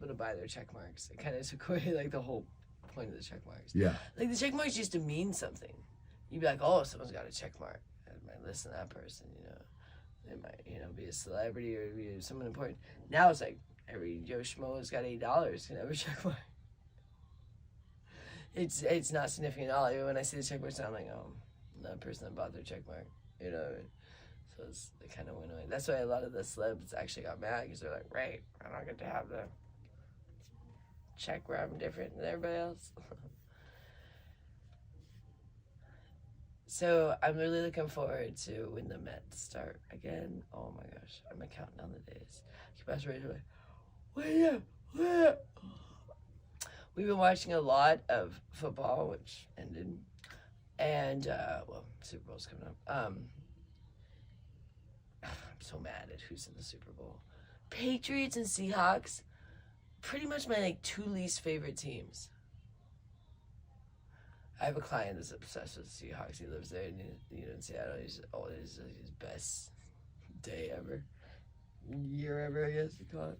to buy their check marks. It kind of took away like the whole point of the check marks. Yeah. Like the check marks used to mean something. You'd be like, oh, someone's got a check mark. I might listen to that person, you know. They might, you know, be a celebrity or be someone important. Now it's like every Joe Schmo has got $8 can have a check mark. It's not significant at all. Even when I see the check mark, I'm like, oh, that person that bought their check mark, you know. So it kind of went away. That's why a lot of the celebs actually got mad because they're like, right, I don't get to have the check where I'm different than everybody else. So I'm really looking forward to when the Mets start again. Oh my gosh, I'm counting down the days. Keep us ready to like, wait. We've been watching a lot of football, which ended, and well, Super Bowl's coming up. I'm so mad at who's in the Super Bowl. Patriots and Seahawks, pretty much my like 2 least favorite teams. I have a client that's obsessed with the Seahawks. He lives there in Seattle. He's his best day ever, year ever, I guess you call it.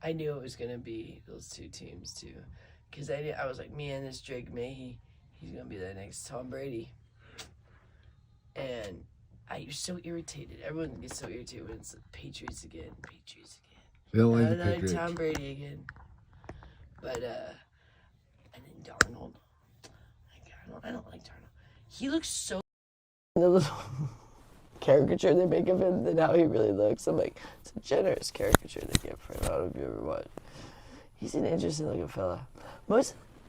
I knew it was gonna be those 2 teams too, because I was like, man, this Drake May, he's gonna be the next Tom Brady. And I was so irritated. Everyone gets so irritated when it's the Patriots again. They don't like the Patriots. Tom Brady again. But, and then Darnold. I don't like Darnold. He looks so... The little caricature they make of him than how he really looks. I'm like, it's a generous caricature they give for him. I don't know if you ever watched. He's an interesting looking fella.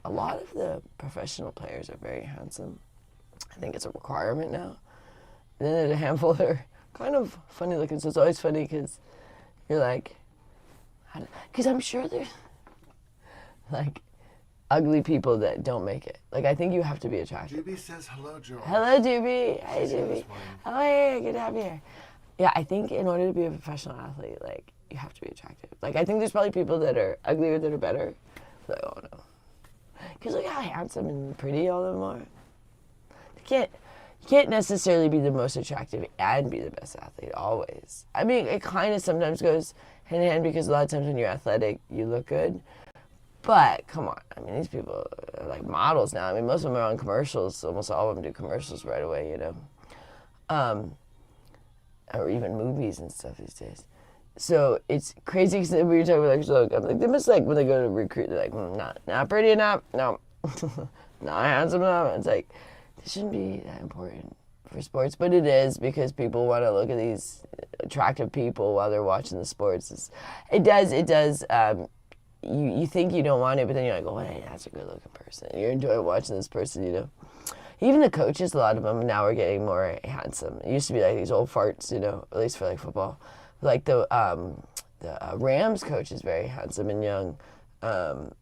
A lot of the professional players are very handsome. I think it's a requirement now. And then there's a handful that are kind of funny looking. So it's always funny because you're like, because I'm sure there's like ugly people that don't make it. Like I think you have to be attractive. Doobie says hello, Joel. Hello, Doobie. Hey, Doobie. Oh, hey, good to have you here. Yeah, I think in order to be a professional athlete, like you have to be attractive. Like I think there's probably people that are uglier that are better. Like, oh no. Because look how handsome and pretty all of them are. You can't necessarily be the most attractive and be the best athlete always. I mean, it kind of sometimes goes hand in hand because a lot of times when you're athletic, you look good. But come on, I mean, these people are like models now. I mean, most of them are on commercials. Almost all of them do commercials right away, you know, or even movies and stuff these days. So it's crazy because we were talking about like, so I'm like, they must like when they go to recruit, they're like, not pretty enough, no, not handsome enough. It's like. It shouldn't be that important for sports, but it is because people want to look at these attractive people while they're watching the sports. It does. You think you don't want it, but then you're like, oh, hey, that's a good-looking person. You enjoy watching this person, you know. Even the coaches, a lot of them now are getting more handsome. It used to be like these old farts, you know, at least for like football. Like the Rams coach is very handsome and young, the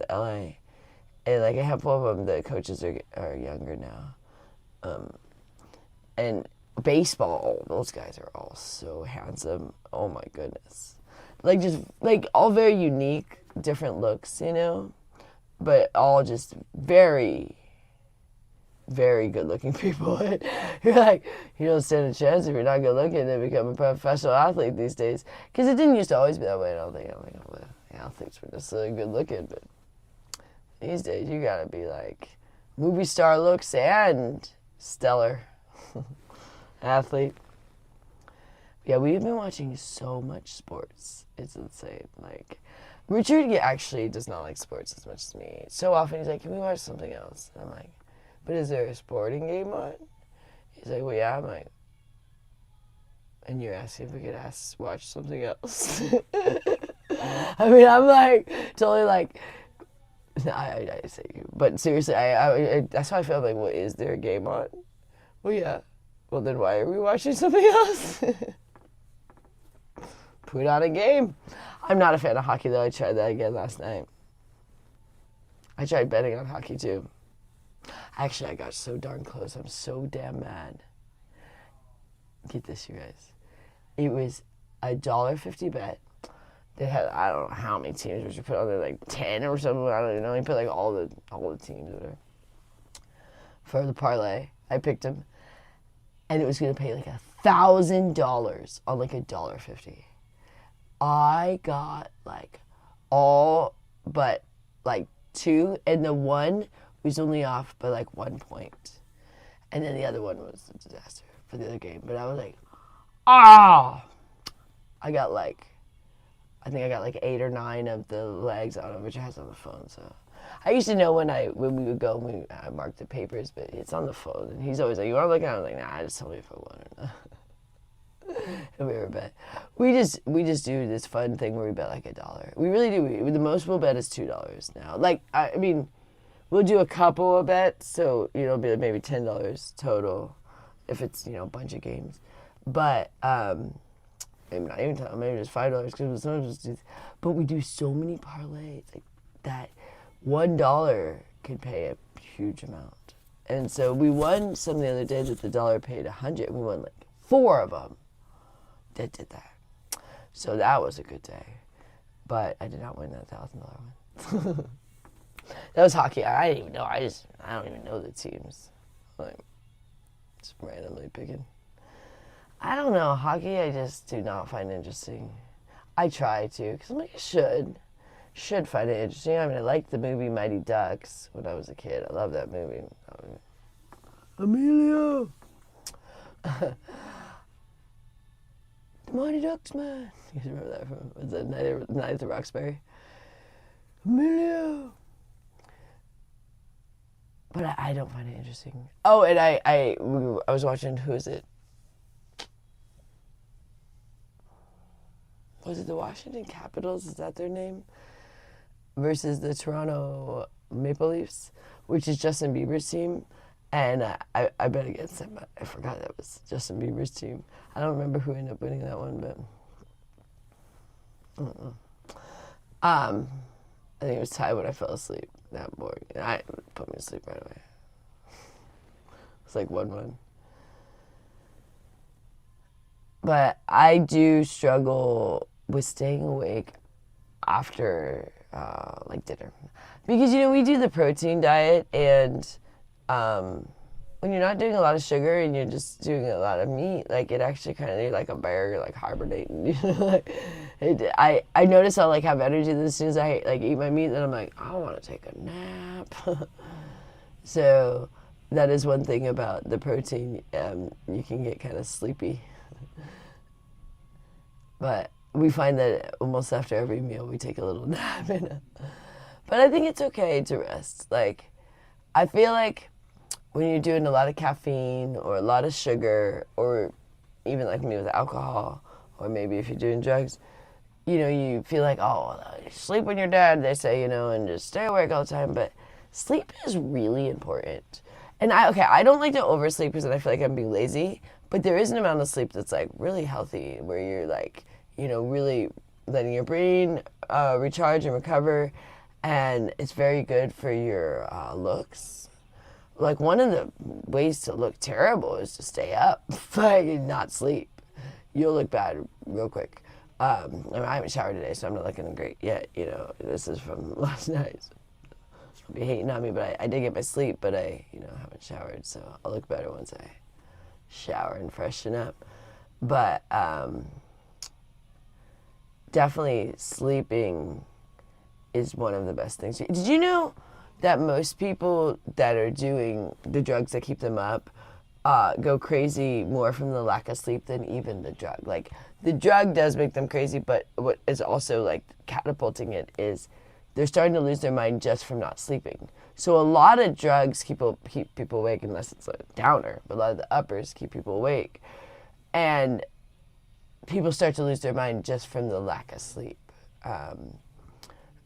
LA. And like a handful of them, the coaches are younger now. And baseball, those guys are all so handsome. Oh my goodness. Like just like all very unique, different looks, you know, but all just very, very good looking people. You're like, you don't stand a chance if you're not good looking to become a professional athlete these days. Because it didn't used to always be that way. I don't think all the athletes were necessarily good looking, but these days you gotta be like movie star looks and stellar athlete. Yeah, we've been watching so much sports. It's insane. Like, Richard actually does not like sports as much as me. So often he's like, can we watch something else? And I'm like, but is there a sporting game on? He's like, well, yeah. I'm like, and you're asking if we could watch something else? I mean, I'm like, totally like, I say you, but seriously, I that's how I feel. Like, well, is there a game on? Well, yeah. Well, then why are we watching something else? Put on a game. I'm not a fan of hockey, though. I tried that again last night. I tried betting on hockey, too. Actually, I got so darn close. I'm so damn mad. Get this, you guys. It was a $1.50 bet. They had, I don't know how many teams, but you put on there like 10 or something. I don't even know. You put like all the teams there. For the parlay, I picked them. And it was going to pay like $1,000 on like $1.50. I got like all but like 2, and the one was only off by like 1 point. And then the other one was a disaster for the other game. But I was like, I think I got like 8 or 9 of the legs. I don't know which it has on the phone. So I used to know when we would go, I marked the papers, but it's on the phone. And he's always like, you want to look at it? I'm like, nah, just tell me if I want or not. And we were bet. We just do this fun thing where we bet like $1. We really do. The most we'll bet is $2 now. Like, I mean, we'll do a couple of bets, so it'll be maybe $10 total if it's a bunch of games. But maybe not even $10, maybe just $5 because sometimes just do. But we do so many parlays like that. $1 can pay a huge amount, and so we won some the other day that the dollar paid 100. We won like 4 of them that did that. So that was a good day, but I did not win that $1,000 one. That was hockey. I didn't even know. I don't even know the teams. Like, just randomly picking. I don't know. Hockey, I just do not find interesting. I try to, because I'm like, I should find it interesting. I mean, I liked the movie Mighty Ducks when I was a kid. I love that movie. Emilio! The Mighty Ducks, man. You guys remember that from, was it Night at the Roxbury? Emilio! But I don't find it interesting. Oh, and I was watching, who is it? Was it the Washington Capitals? Is that their name? Versus the Toronto Maple Leafs, which is Justin Bieber's team. And I bet against them. I forgot that was Justin Bieber's team. I don't remember who ended up winning that one, but I don't know. I think it was tied when I fell asleep that morning. I put me to sleep right away. It's like 1-1. But I do struggle with staying awake after like dinner, because we do the protein diet, and when you're not doing a lot of sugar and you're just doing a lot of meat, like it actually kind of, you're like a bear, you're like hibernating. I notice I'll like have energy as soon as I like eat my meat, then I'm like, I want to take a nap. So that is one thing about the protein. You can get kind of sleepy. But we find that almost after every meal we take a little nap. But I think it's okay to rest. Like, I feel like when you're doing a lot of caffeine or a lot of sugar, or even like me with alcohol, or maybe if you're doing drugs, you feel like, oh, sleep when you're dead, they say, and just stay awake all the time. But sleep is really important. And I don't like to oversleep because then I feel like I'm being lazy, but there is an amount of sleep that's like really healthy, where you're like, really letting your brain recharge and recover, and it's very good for your looks. Like, one of the ways to look terrible is to stay up, like, and not sleep. You'll look bad real quick. I haven't showered today, so I'm not looking great yet. This is from last night. So you'll be hating on me, but I did get my sleep, but I, haven't showered, so I'll look better once I shower and freshen up. But definitely sleeping is one of the best things. Did you know that most people that are doing the drugs that keep them up go crazy more from the lack of sleep than even the drug? Like, the drug does make them crazy, but what is also like catapulting it is they're starting to lose their mind just from not sleeping. So a lot of drugs keep people awake, unless it's a downer, but a lot of the uppers keep people awake. And people start to lose their mind just from the lack of sleep.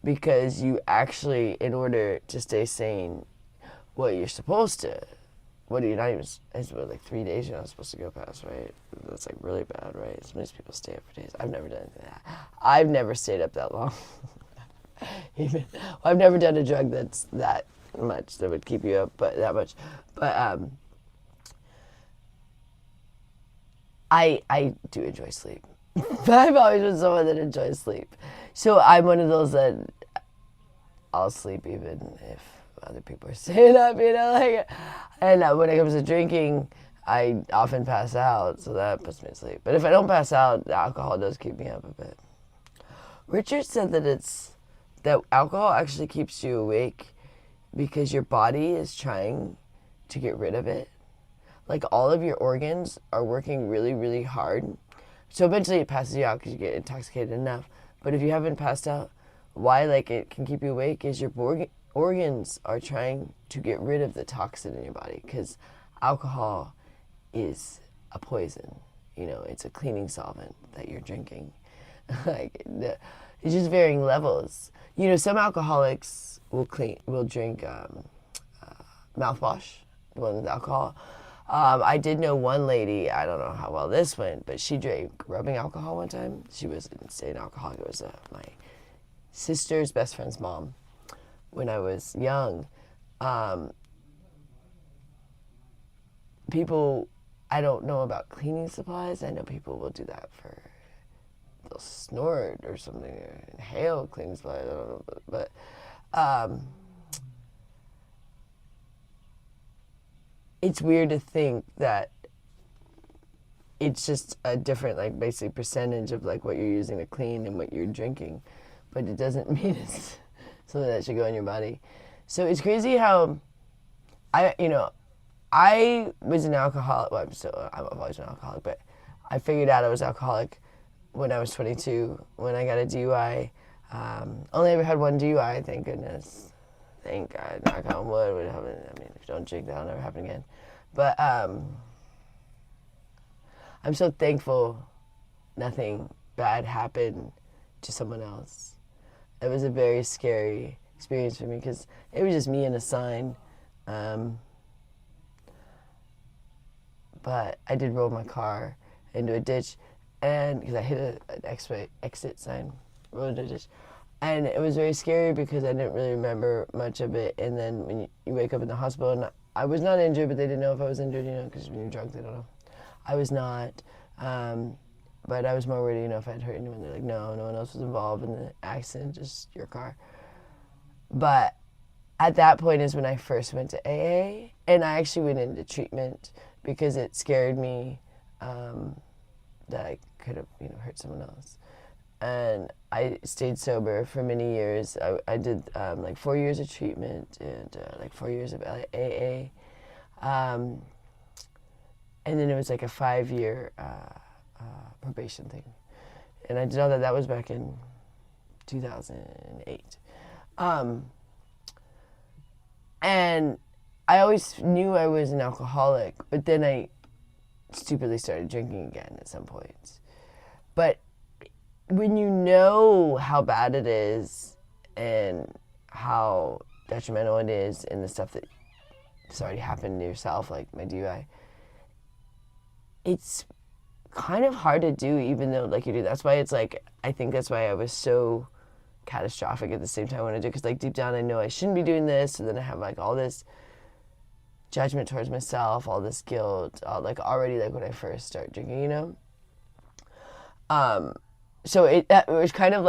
Because you actually, in order to stay sane, you're supposed to, it's like 3 days you're not supposed to go past, right? That's like really bad, right? Some of these people stay up for days. I've never done anything like that. I've never stayed up that long. I've never done a drug that's that much, that would keep you up, but that much. But I do enjoy sleep. I've always been someone that enjoys sleep. So I'm one of those that I'll sleep even if other people are staying up, and when it comes to drinking, I often pass out, so that puts me to sleep. But if I don't pass out, the alcohol does keep me up a bit. Richard said that alcohol actually keeps you awake because your body is trying to get rid of it. Like all of your organs are working really, really hard. So eventually it passes you out because you get intoxicated enough. But if you haven't passed out, why like it can keep you awake is your organs are trying to get rid of the toxin in your body, because alcohol is a poison. You know, it's a cleaning solvent that you're drinking. It's just varying levels. You know, some alcoholics will drink mouthwash, the one with alcohol. I did know one lady, I don't know how well this went, but she drank rubbing alcohol one time. She was an insane alcoholic. It was my sister's best friend's mom when I was young. People, I don't know about cleaning supplies. I know people will do that they'll snort or something, or inhale cleaning supplies. I don't know, but it's weird to think that it's just a different, like, basically percentage of, like, what you're using to clean and what you're drinking. But it doesn't mean it's something that should go in your body. So it's crazy how I was an alcoholic. Well, I've always been an alcoholic, but I figured out I was alcoholic when I was 22, when I got a DUI. Only ever had one DUI, thank goodness. Thank God, knock on wood. I mean, if you don't drink, that'll never happen again. But I'm so thankful nothing bad happened to someone else. It was a very scary experience for me because it was just me and a sign. But I did roll my car into a ditch, and because I hit an exit sign, rolled into a ditch. And it was very scary because I didn't really remember much of it. And then when you wake up in the hospital, and I was not injured, but they didn't know if I was injured, because when you're drunk, they don't know. I was not, but I was more worried, if I'd hurt anyone. They're like, no one else was involved in the accident, just your car. But at that point is when I first went to AA, and I actually went into treatment because it scared me that I could have, hurt someone else. And I stayed sober for many years. I did 4 years of treatment and 4 years of AA. And then it was like a 5-year probation thing. And I did all that. That was back in 2008. And I always knew I was an alcoholic, but then I stupidly started drinking again at some point. But when you know how bad it is and how detrimental it is and the stuff that's already happened to yourself, like my DUI, it's kind of hard to do even though you do. That's why I think that's why I was so catastrophic at the same time when I do, because deep down I know I shouldn't be doing this, and then I have all this judgment towards myself, all this guilt, already when I first start drinking, So it was kind of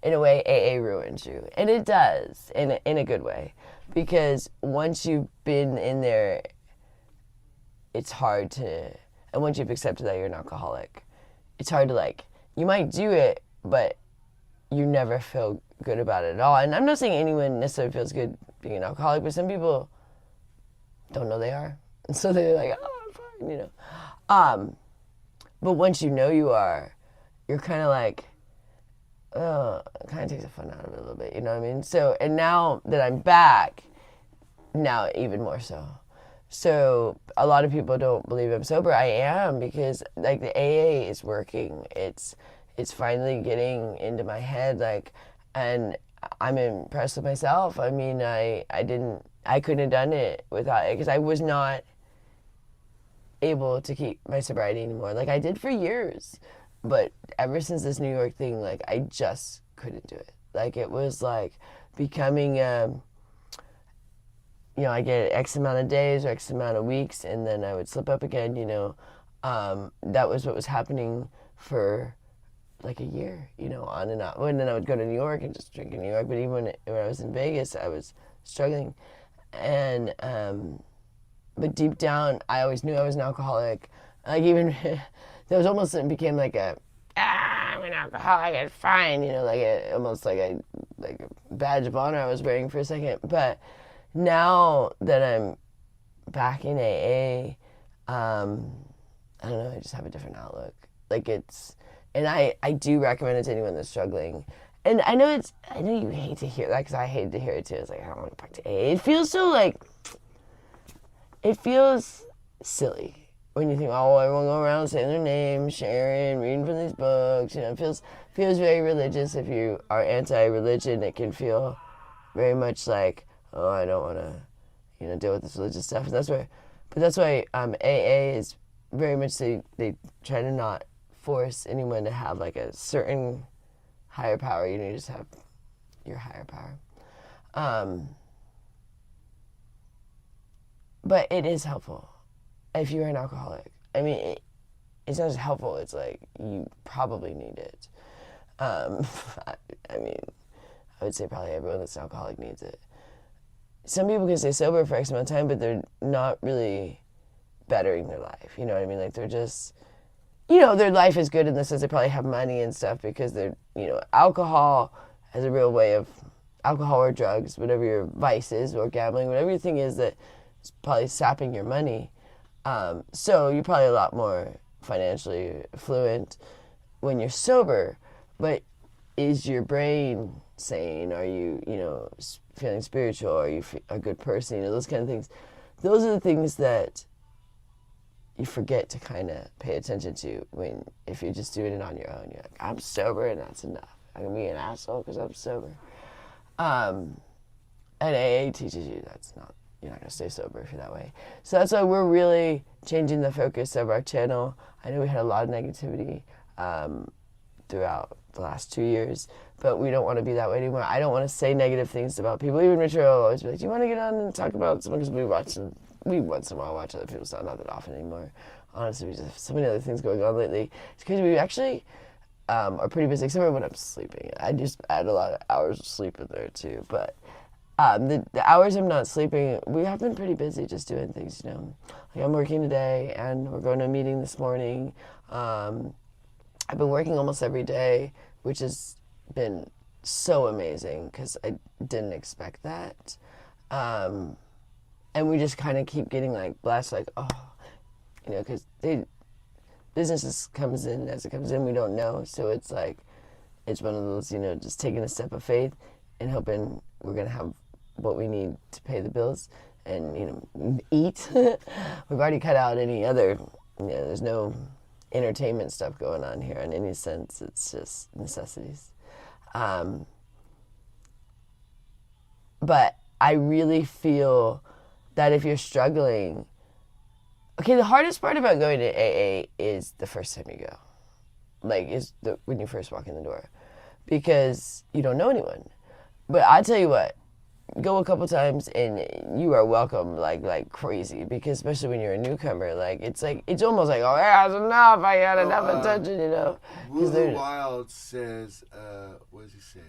in a way, AA ruins you. And it does, in a good way. Because once you've been in there, it's hard to, and once you've accepted that you're an alcoholic, it's hard to you might do it, but you never feel good about it at all. And I'm not saying anyone necessarily feels good being an alcoholic, but some people don't know they are. And so they're like, oh, I'm fine, But once you know you are, you're kind of it kind of takes the fun out of it a little bit, you know what I mean? So, and now that I'm back, now even more so. So a lot of people don't believe I'm sober. I am, because the AA is working. It's finally getting into my head, and I'm impressed with myself. I mean, I couldn't have done it without it, because I was not able to keep my sobriety anymore. I did for years. But ever since this New York thing, I just couldn't do it. It was becoming, I get X amount of days or X amount of weeks, and then I would slip up again, That was what was happening for a year, on and on. And then I would go to New York and just drink in New York. But even when I was in Vegas, I was struggling. And, but deep down, I always knew I was an alcoholic. There was almost, it became I'm I'm an alcoholic, it's fine, almost like a badge of honor I was wearing for a second. But now that I'm back in AA, I don't know, I just have a different outlook. And I do recommend it to anyone that's struggling. And I know you hate to hear that, because I hate to hear it too. It's like, I don't want to back to AA. It feels so it feels silly when you think, oh, everyone going around saying their name, sharing, reading from these books. It feels very religious. If you are anti-religion, it can feel very much like, oh, I don't want to, deal with this religious stuff. And that's why AA is very much, they try to not force anyone to have like a certain higher power. You just have your higher power. But it is helpful if you're an alcoholic. I mean, it's not just helpful, it's like you probably need it. I would say probably everyone that's an alcoholic needs it. Some people can stay sober for X amount of time, but they're not really bettering their life. You know what I mean? Like, they're just, their life is good in the sense they probably have money and stuff because they're, alcohol has a real way of, alcohol or drugs, whatever your vice is, or gambling, whatever your thing is that is probably sapping your money. So you're probably a lot more financially fluent when you're sober, but is your brain sane? Are you, feeling spiritual? Are you a good person? Those kind of things. Those are the things that you forget to kind of pay attention to if you're just doing it on your own. You're like, I'm sober and that's enough. I can be an asshole because I'm sober. And AA teaches you you're not going to stay sober if you're that way. So that's why we're really changing the focus of our channel. I know we had a lot of negativity throughout the last 2 years, but we don't want to be that way anymore. I don't want to say negative things about people. Even Richard will always be like, do you want to get on and talk about someone? Because we once in a while watch other people's stuff, not that often anymore. Honestly, we just have so many other things going on lately. It's because we actually are pretty busy, except for when I'm sleeping. I just add a lot of hours of sleep in there too, but the hours I'm not sleeping, we have been pretty busy just doing things, Like, I'm working today, and we're going to a meeting this morning. I've been working almost every day, which has been so amazing because I didn't expect that. And we just kind of keep getting blessed, because business comes in as it comes in. We don't know, so it's it's one of those, just taking a step of faith and hoping we're gonna have what we need to pay the bills and eat. We've already cut out any other. There's no entertainment stuff going on here in any sense. It's just necessities. But I really feel that if you're struggling, the hardest part about going to AA is the first time you go, when you first walk in the door, because you don't know anyone. But I tell you what, go a couple times and you are welcome like crazy, because especially when you're a newcomer, it's almost like, oh yeah, that's enough, I got enough attention, Woo Wild says, what does he say?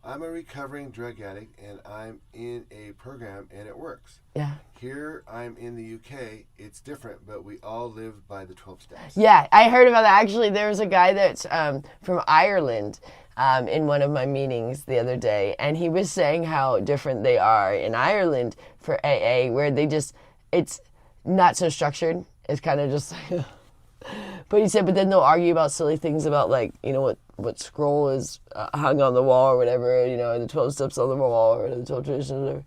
I'm a recovering drug addict and I'm in a program and it works. Yeah. Here I'm in the UK, it's different, but we all live by the 12 steps. Yeah, I heard about that. Actually, there was a guy that's from Ireland in one of my meetings the other day, and he was saying how different they are in Ireland for AA, where it's not so structured. It's kind of just like, but he said, but then they'll argue about silly things about what scroll is hung on the wall or whatever, the 12 steps on the wall or the 12 traditions.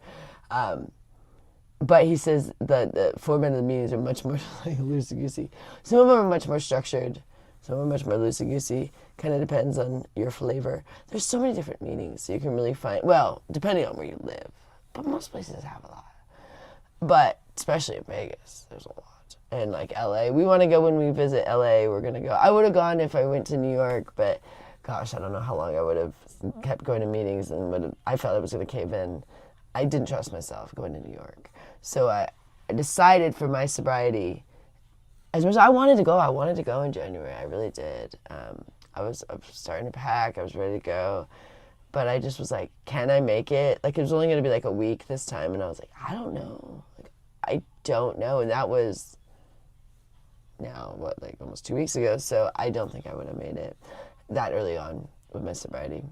But he says that the format of the meetings are much more loosey-goosey. Some of them are much more structured. Some are much more loosey-goosey. Kind of depends on your flavor. There's so many different meetings, so you can really find, depending on where you live. But most places have a lot. But especially in Vegas, there's a lot. And LA. We want to go when we visit LA. We're going to go. I would have gone if I went to New York, but gosh, I don't know how long I would have kept going to meetings and I felt I was going to cave in. I didn't trust myself going to New York. So I decided for my sobriety, as much as I wanted to go in January. I really did. I was starting to pack. I was ready to go. But I just was like, can I make it? It was only going to be a week this time. And I was like, I don't know. I don't know. And that was now, like almost 2 weeks ago. So I don't think I would have made it that early on with my sobriety.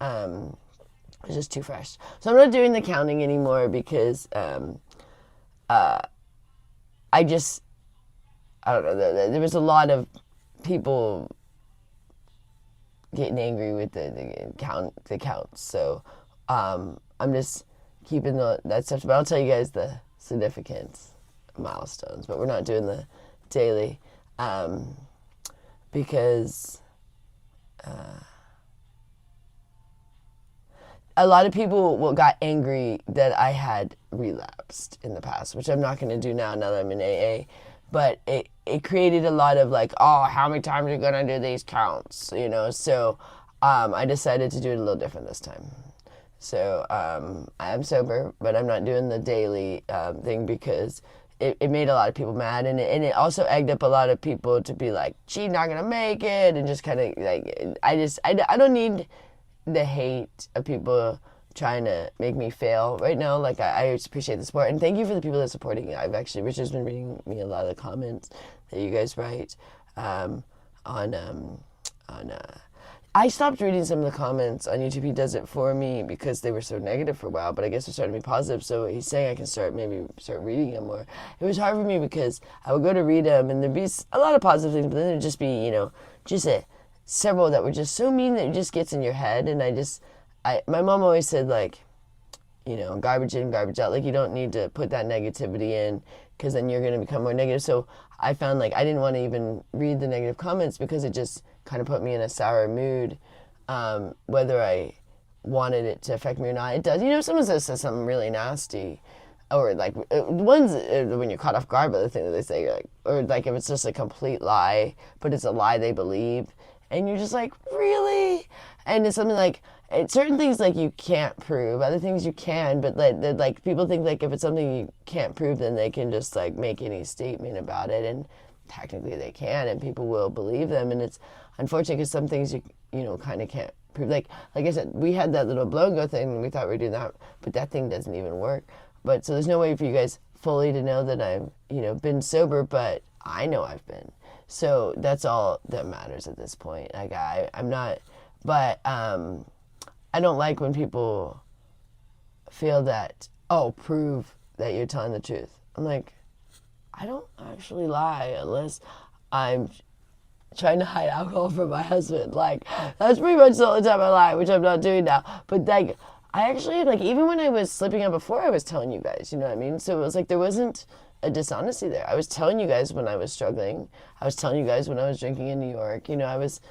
It's just too fresh. So I'm not doing the counting anymore because I don't know. There was a lot of people getting angry with the counts. So I'm just keeping that stuff. But I'll tell you guys the significance milestones. But we're not doing the daily because a lot of people got angry that I had relapsed in the past, which I'm not going to do now that I'm in AA. But it created a lot of like, oh, how many times are you going to do these counts? You know, so I decided to do it a little different this time. So I am sober, but I'm not doing the daily thing because it made a lot of people mad. And it also egged up a lot of people to be like, she's not going to make it. And just kind of like, I don't need the hate of people trying to make me fail right now. Like I appreciate the support, and thank you for the people that are supporting it. Richard's been reading me a lot of the comments that you guys write I stopped reading some of the comments on YouTube. He does it for me because they were so negative for a while, but I guess they're starting to be positive. So he's saying I can start reading them more. It was hard for me because I would go to read them and there'd be a lot of positive things, but then there'd just be, several that were just so mean that it just gets in your head. And my mom always said, like, garbage in, garbage out. Like, you don't need to put that negativity in because then you're going to become more negative. So I found, like, I didn't want to even read the negative comments because it just kind of put me in a sour mood, whether I wanted it to affect me or not. It does. Someone says something really nasty, or, like, ones when you're caught off guard by the thing that they say, like, or, like, if it's just a complete lie, but it's a lie they believe, and you're just like, really? And it's something like, certain things, like, you can't prove. Other things you can, but, like, people think, like, if it's something you can't prove, then they can just, like, make any statement about it, and technically they can, and people will believe them. And it's unfortunate because some things you kind of can't prove. Like I said, we had that little blow and go thing, and we thought we were doing that, but that thing doesn't even work. But so there's no way for you guys fully to know that I've, been sober, but I know I've been. So that's all that matters at this point. Like, I'm not, but I don't like when people feel that, prove that you're telling the truth. I'm like, I don't actually lie unless I'm trying to hide alcohol from my husband. Like, that's pretty much the only time I lie, which I'm not doing now. But, like, I actually, like, even when I was slipping up before, I was telling you guys, you know what I mean? So it was like there wasn't a dishonesty there. I was telling you guys when I was struggling. I was telling you guys when I was drinking in New York. I was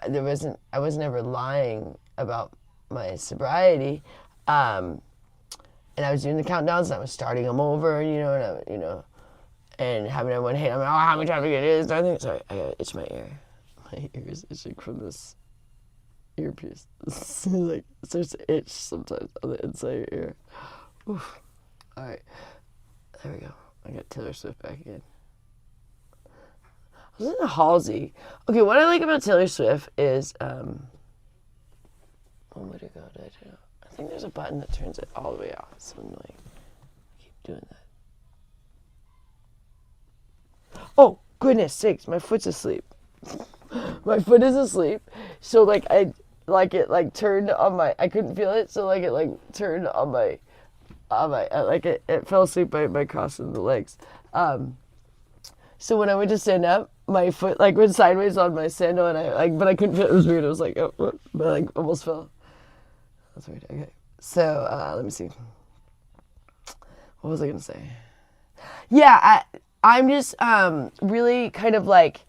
never lying about my sobriety. And I was doing the countdowns, and I was starting them over, and having everyone hate. I'm like, how many times are you gonna do this? I think sorry, I gotta itch my ear. My ear is itching from this earpiece. Like, it starts to itch sometimes on the inside of your ear. Oof. All right, there we go. I got Taylor Swift back again. I was in a Halsey. Okay, what I like about Taylor Swift is, where to go? I think there's a button that turns it all the way off. It's so annoying. I keep doing that. Oh, goodness sakes, my foot's asleep. My foot is asleep. So, like, it turned on my, I couldn't feel it, so, like, it, turned on my, it fell asleep by crossing the legs. So when I went to stand up, my foot, went sideways on my sandal, and but I couldn't feel it. It was weird. I was like, oh, what? But, almost fell. That's weird. Okay. So, let me see. What was I going to say? Yeah, I'm just really kind of like,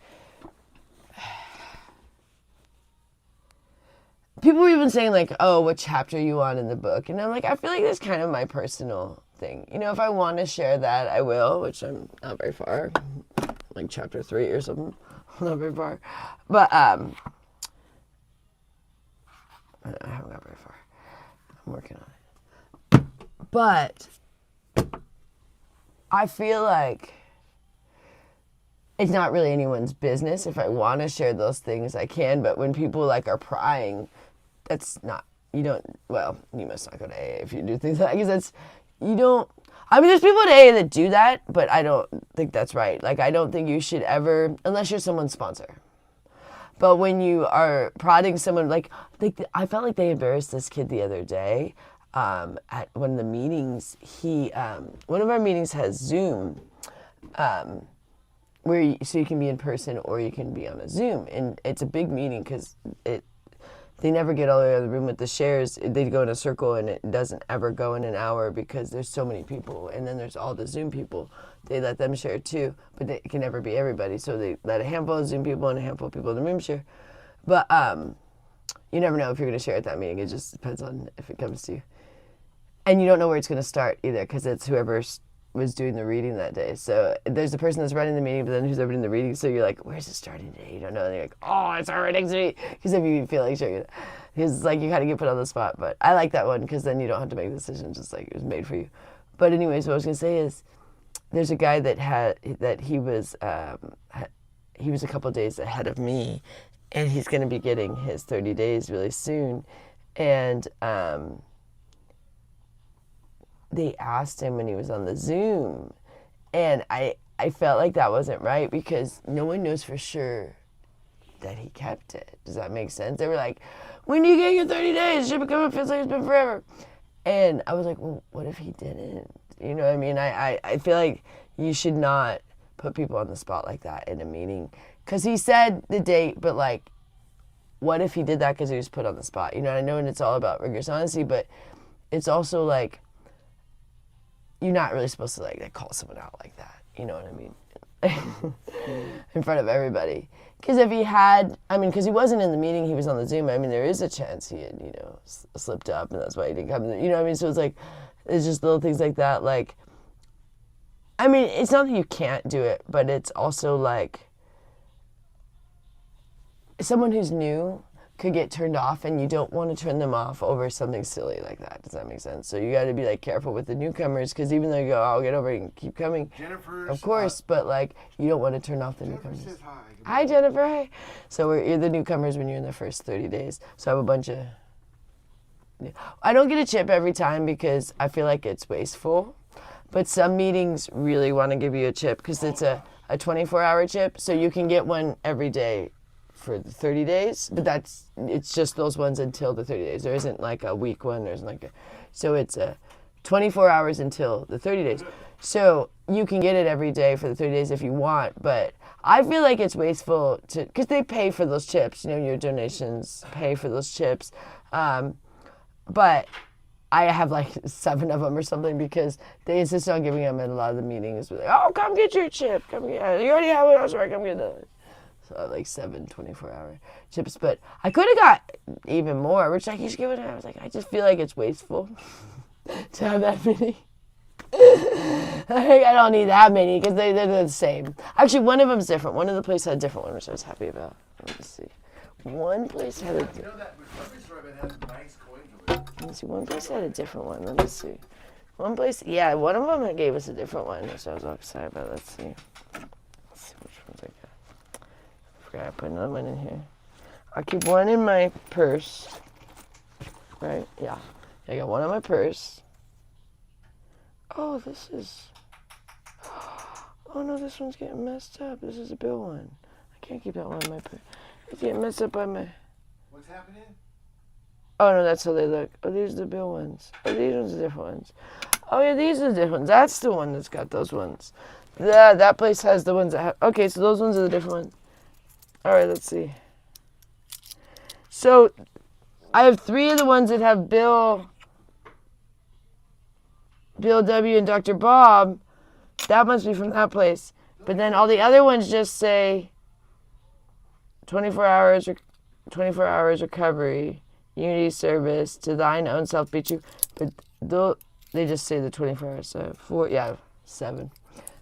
people were even saying, like, oh, what chapter are you on in the book? And I'm like, I feel like that's kind of my personal thing. If I want to share that, I will, which I'm not very far, like chapter 3 or something. Not very far. But I haven't got very far. I'm working on it. But I feel like it's not really anyone's business. If I want to share those things, I can. But when people, are prying, that's not, you must not go to AA if you do things like that. Because I mean, there's people at AA that do that, but I don't think that's right. Like, I don't think you should ever, unless you're someone's sponsor. But when you are prodding someone, like I felt like they embarrassed this kid the other day at one of the meetings. One of our meetings has Zoom, so you can be in person or you can be on a Zoom, and it's a big meeting because they never get all the way out of the room with the shares. They go in a circle and it doesn't ever go in an hour because there's so many people. And then there's all the Zoom people. They let them share too, but it can never be everybody. So they let a handful of Zoom people and a handful of people in the room share. But you never know if you're going to share at that meeting. It just depends on if it comes to you. And you don't know where it's going to start either because it's whoever was doing the reading that day. So there's the person that's running the meeting, but then who's opening the reading. So you're like, where's it starting today? You don't know. And you're like, oh, it's right next to me. Because if you feel like sharing it, because it's like you kind of get put on the spot. But I like that one because then you don't have to make a decision. Just like it was made for you. But anyways, what I was going to say is there's a guy he was a couple days ahead of me, and he's going to be getting his 30 days really soon. And they asked him when he was on the Zoom, and I felt like that wasn't right because no one knows for sure that he kept it. Does that make sense? They were like, when do you get your 30 days? It should become, it feels like it's been forever. And I was like, well, what if he didn't? You know what I mean? I feel like you should not put people on the spot like that in a meeting. Because he said the date, but like, what if he did that because he was put on the spot? You know, I know, and it's all about rigorous honesty, but it's also like, you're not really supposed to like call someone out like that. You know what I mean? In front of everybody. Because if he had, because he wasn't in the meeting, he was on the Zoom. There is a chance he had, slipped up, and that's why he didn't come. You know what I mean? So it's like, it's just little things like that. Like, it's not that you can't do it, but it's also like, someone who's new could get turned off, and you don't want to turn them off over something silly like that. Does that make sense? So you got to be like careful with the newcomers, because even though you go, I'll get over it and keep coming, Jennifer, of course, but like you don't want to turn off the Jennifer newcomers. says hi. Hi, Jennifer. Hi. So you're the newcomers when you're in the first 30 days. So I have a bunch of. I don't get a chip every time because I feel like it's wasteful, but some meetings really want to give you a chip because it's a 24-hour chip, so you can get one every day for the 30 days, but it's just those ones until the 30 days. There isn't like a week one. So it's 24 hours until the 30 days. So you can get it every day for the 30 days if you want, but I feel like it's wasteful because they pay for those chips. Your donations pay for those chips. But I have like 7 of them or something because they insist on giving them at a lot of the meetings. Like, oh, come get your chip. Come get it. You already have one. I'm sorry. Come get it. So I have like 7 24-hour chips. But I could have got even more. Which like, you should give it. I was like, I just feel like it's wasteful to have that many. I don't need that many because they're the same. Actually, one of them's different. One of the places had a different one, which I was happy about. Let me see. One place had a different one place had a different one. Let me see. One place, yeah, one of them gave us a different one, which I was all excited about. Let's see which ones I got. I forgot I put another one in here. I'll keep one in my purse. Right? Yeah. I got one in my purse. Oh, this is... Oh, no, this one's getting messed up. This is a bill one. I can't keep that one in my purse. It's getting messed up by my... What's happening? Oh, no, that's how they look. Oh, these are the bill ones. Oh, these ones are different ones. Oh, yeah, these are the different ones. That's the one that's got those ones. That place has the ones that have... Okay, so those ones are the different ones. All right, let's see. So, I have 3 of the ones that have Bill W. and Dr. Bob. That must be from that place. But then all the other ones just say 24 hours recovery, unity service, to thine own self be true. But they just say the 24 hours. So I have 4, 7.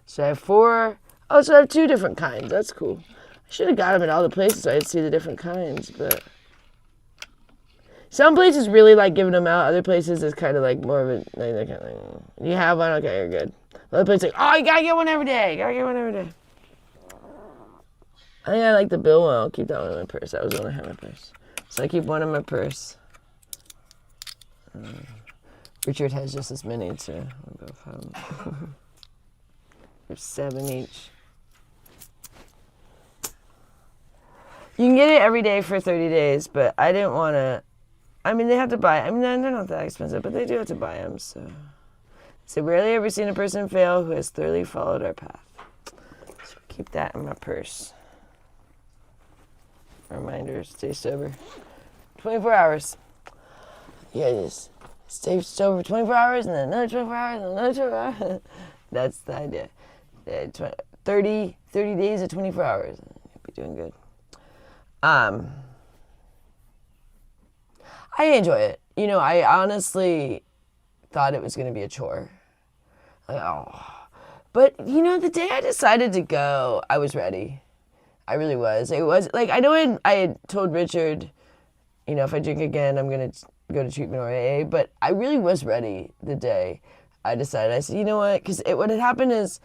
So I have 4. Oh, so I have 2 different kinds. That's cool. I should have got them at all the places so I'd see the different kinds, but some places really like giving them out. Other places it's kind of like more of a, they're kind of like, you have one? Okay, you're good. Other places like, oh, you gotta get one every day. I think I like the bill one. I'll keep that one in my purse. That was the one I had in my purse. So I keep one in my purse. Richard has just as many too. We'll go from there's 7 each. You can get it every day for 30 days, but I didn't want to. I mean, they have to buy. I mean, they're not that expensive, but they do have to buy them. So rarely ever seen a person fail who has thoroughly followed our path. So keep that in my purse. Reminder: stay sober. 24 hours. Yeah, just stay sober for 24 hours, and then another 24 hours, and another 24 hours. That's the idea. 30 days of 24 hours. You'll be doing good. I enjoy it. You know, I honestly thought it was going to be a chore. Like, oh. But, you know, the day I decided to go, I was ready. I really was. It was, like, I know I had told Richard, you know, if I drink again, I'm going to go to treatment or AA, but I really was ready the day I decided. I said, you know what, because what had happened is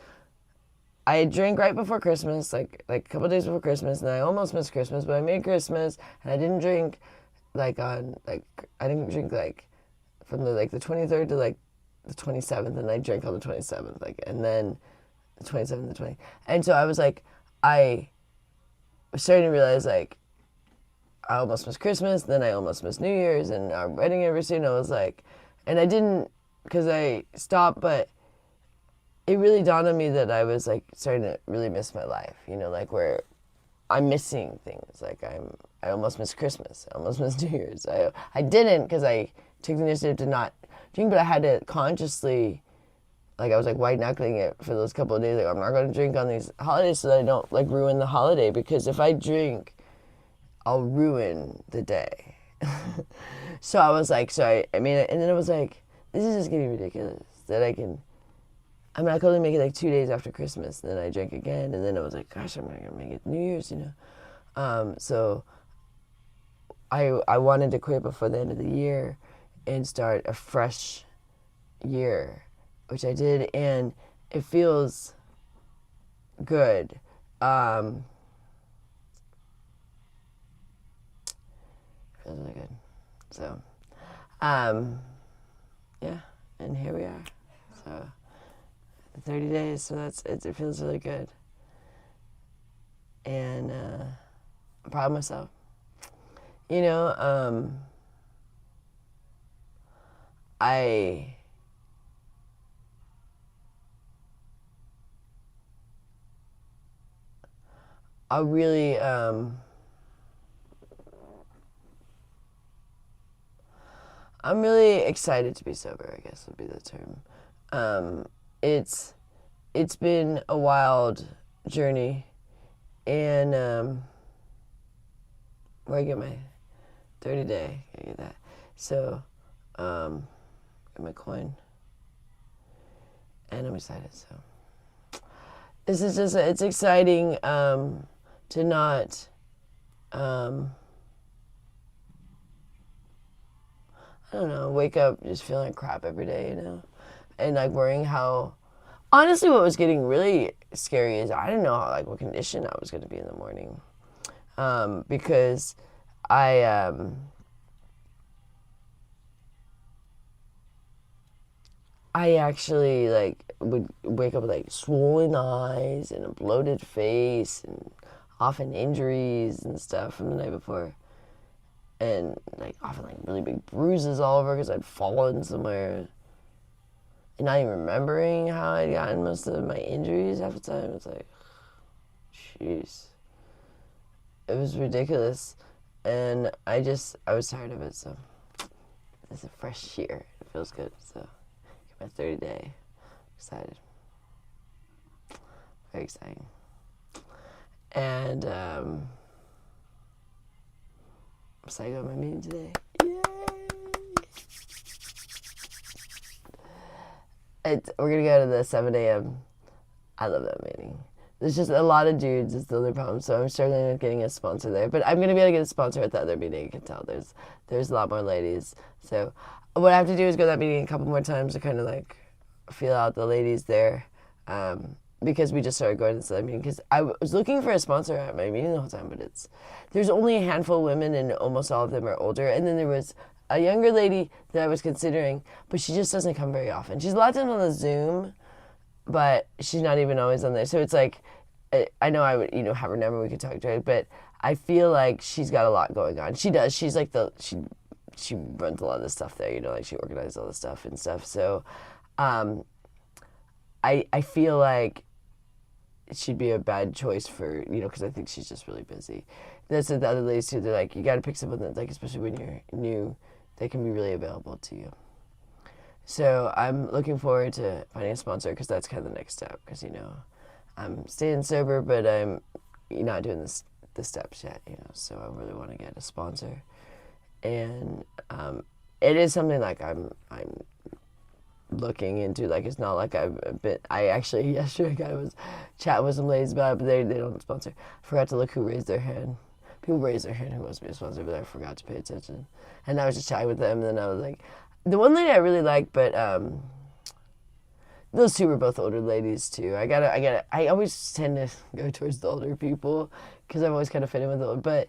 I drank right before Christmas, like a couple days before Christmas, and I almost missed Christmas, but I made Christmas, and I didn't drink, I didn't drink, from the 23rd to, the 27th, and I drank on the 27th, and then the 27th, the 20th. And so I was I was starting to realize, I almost missed Christmas, then I almost missed New Year's, and our wedding anniversary, and I was and I didn't, because I stopped, but it really dawned on me that I was, starting to really miss my life, you know, where I'm missing things, I almost missed Christmas, I almost missed New Year's. I didn't, because I took the initiative to not drink, but I had to consciously, I was white-knuckling it for those couple of days, I'm not going to drink on these holidays so that I don't, ruin the holiday, because if I drink, I'll ruin the day. So I was and then I was this is just getting ridiculous, that I'm not going to make it 2 days after Christmas, and then I drank again, and then I was gosh, I'm not going to make it New Year's, you know. So I wanted to quit before the end of the year and start a fresh year, which I did, and it feels good. Feels really good. So, yeah, and here we are. So 30 days, so it feels really good. And I'm proud of myself. You know, I really I'm really excited to be sober, I guess would be the term. It's been a wild journey, and where I get my 30 day, I get that. So, get my coin, and I'm excited. So, this is just it's exciting to not. I don't know, wake up just feeling like crap every day, you know? And worrying how, honestly, what was getting really scary is I didn't know how, what condition I was going to be in the morning. Because I actually, would wake up with, swollen eyes and a bloated face and often injuries and stuff from the night before. And often really big bruises all over because I'd fallen somewhere, and not even remembering how I'd gotten most of my injuries half the time. It's jeez, it was ridiculous, and I was tired of it. So it's a fresh year. It feels good. So get my 30 day. Excited, very exciting, and I'm excited about my meeting today. Yay! We're going to go to the 7 a.m. I love that meeting. There's just a lot of dudes. It's the other problem. So I'm struggling with getting a sponsor there. But I'm going to be able to get a sponsor at the other meeting. You can tell there's a lot more ladies. So what I have to do is go to that meeting a couple more times to kind of feel out the ladies there. Because we just started going to that meeting. Because I was looking for a sponsor at my meeting the whole time, but there's only a handful of women, and almost all of them are older. And then there was a younger lady that I was considering, but she just doesn't come very often. She's a lot of times on the Zoom, but she's not even always on there. So it's like, I know I would, have her number, we could talk to her, but I feel like she's got a lot going on. She does. She's like she runs a lot of the stuff there, like she organizes all the stuff and stuff. So I feel like she'd be a bad choice for, because I think she's just really busy. That's the other ladies too. They're like, you got to pick someone that's like, especially when you're new, they can be really available to you. So I'm looking forward to finding a sponsor because that's kind of the next step. Because I'm staying sober, but I'm not doing the steps yet. So I really want to get a sponsor, and it is something like I'm looking into. Like, it's not like I actually yesterday I was chatting with some ladies about it, but they don't sponsor. I forgot to look who raised their hand. People raise their hand who wants to be a sponsor, but I forgot to pay attention. And I was just chatting with them, and then I was like, the one lady I really like, but those two were both older ladies too. I always tend to go towards the older people because I've always kind of fit in with the old. But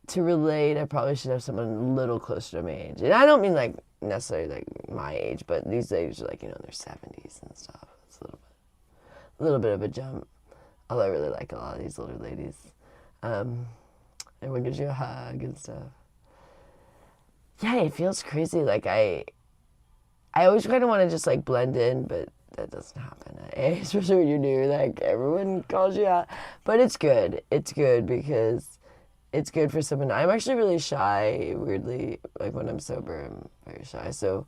to relate, I probably should have someone a little closer to my age. And I don't mean like necessarily like my age, but these ladies are like, in their 70s and stuff. It's a little bit of a jump. Although I really like a lot of these older ladies. Everyone gives you a hug and stuff. Yeah, it feels crazy. Like I always kind of want to just like blend in, but that doesn't happen. Especially when you're new, like everyone calls you out. But it's good. It's good because it's good for someone. I'm actually really shy, weirdly. Like when I'm sober, I'm very shy. So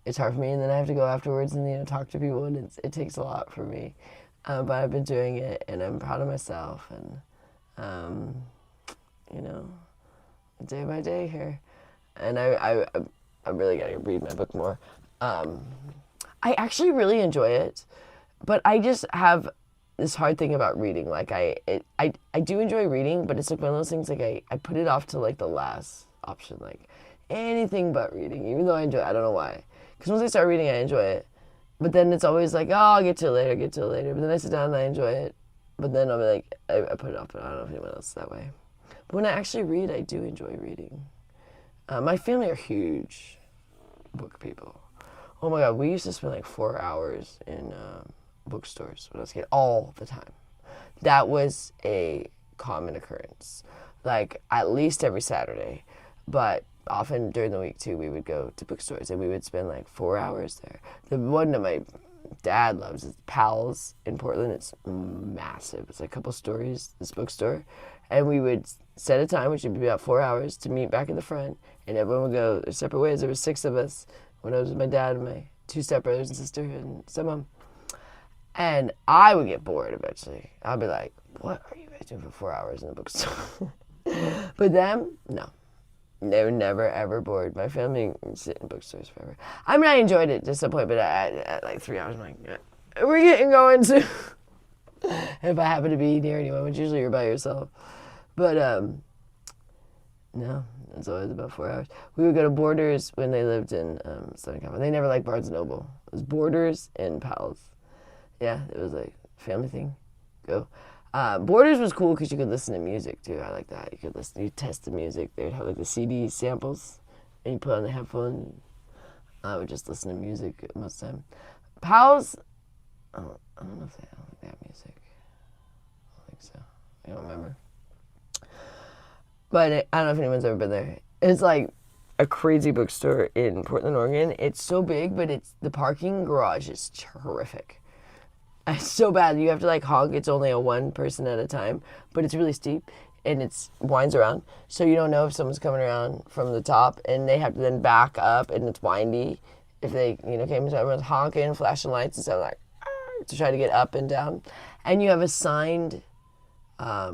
it's hard for me, and then I have to go afterwards and talk to people, and it takes a lot for me. But I've been doing it, and I'm proud of myself, and day by day here. And I'm really gotta read my book more. I actually really enjoy it, but I just have this hard thing about reading. Like I do enjoy reading, but it's like one of those things like I put it off to like the last option, like anything but reading, even though I enjoy it. I don't know why. Because once I start reading, I enjoy it. But then it's always like, oh, I'll get to it later. But then I sit down and I enjoy it. But then I'll be like, I put it off, but I don't know if anyone else is that way. But when I actually read, I do enjoy reading. My family are huge book people. Oh my God, we used to spend like 4 hours in bookstores when I was a kid, all the time. That was a common occurrence, like at least every Saturday. But often during the week too, we would go to bookstores and we would spend like 4 hours there. The one that my dad loves is Powell's in Portland. It's massive. It's like a couple stories, this bookstore. And we would set a time, which would be about 4 hours, to meet back in the front. And everyone would go their separate ways. There were 6 of us when I was with my dad and my 2 stepbrothers and sister and stepmom. And I would get bored eventually. I'd be like, what are you guys doing for 4 hours in the bookstore? But them, no. They were never, ever bored. My family would sit in bookstores forever. I mean, I enjoyed it to some point, but at like 3 hours, I'm like, we're getting going soon. If I happen to be near anyone, which usually you're by yourself. But, no, it's always about 4 hours. We would go to Borders when they lived in Southern California. They never liked Barnes & Noble. It was Borders and Powell's. Yeah, it was like a family thing. Go. Borders was cool because you could listen to music too. I like that. You test the music. They'd have like the CD samples, and you put on the headphone. I would just listen to music most of the time. Powell's, I don't know if I don't think they have music. I don't think so. I don't remember. But I don't know if anyone's ever been there. It's like a crazy bookstore in Portland, Oregon. It's so big, but the parking garage is horrific. It's so bad. You have to like honk. It's only a one person at a time, but it's really steep and it winds around. So you don't know if someone's coming around from the top, and they have to then back up, and it's windy. If they, came, so everyone's honking, flashing lights and stuff like to try to get up and down. And you have assigned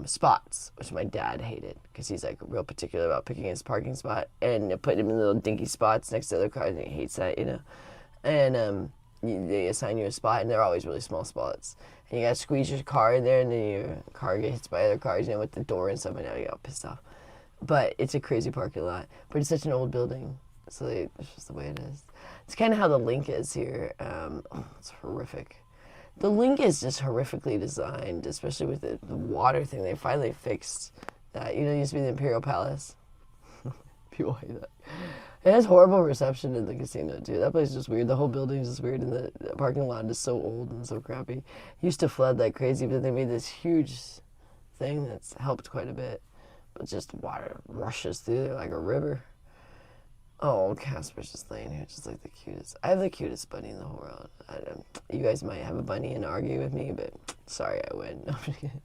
spots, which my dad hated because he's like real particular about picking his parking spot and putting him in little dinky spots next to other cars, and he hates that, And they assign you a spot, and they're always really small spots. And you gotta squeeze your car in there, and then your car gets hit by other cars, with the door and stuff, and now you get all pissed off. But it's a crazy parking lot. But it's such an old building, so it's just the way it is. It's kind of how the Link is here. It's horrific. The Link is just horrifically designed, especially with the water thing. They finally fixed that. It used to be the Imperial Palace. People hate that. It has horrible reception in the casino too. That place is just weird. The whole building is just weird, and the parking lot is so old and so crappy. It used to flood like crazy, but they made this huge thing that's helped quite a bit. But just water rushes through there like a river. Oh, Casper's just laying here, just like the cutest. I have the cutest bunny in the whole world. You guys might have a bunny and argue with me, but sorry, I win. No, I'm just kidding.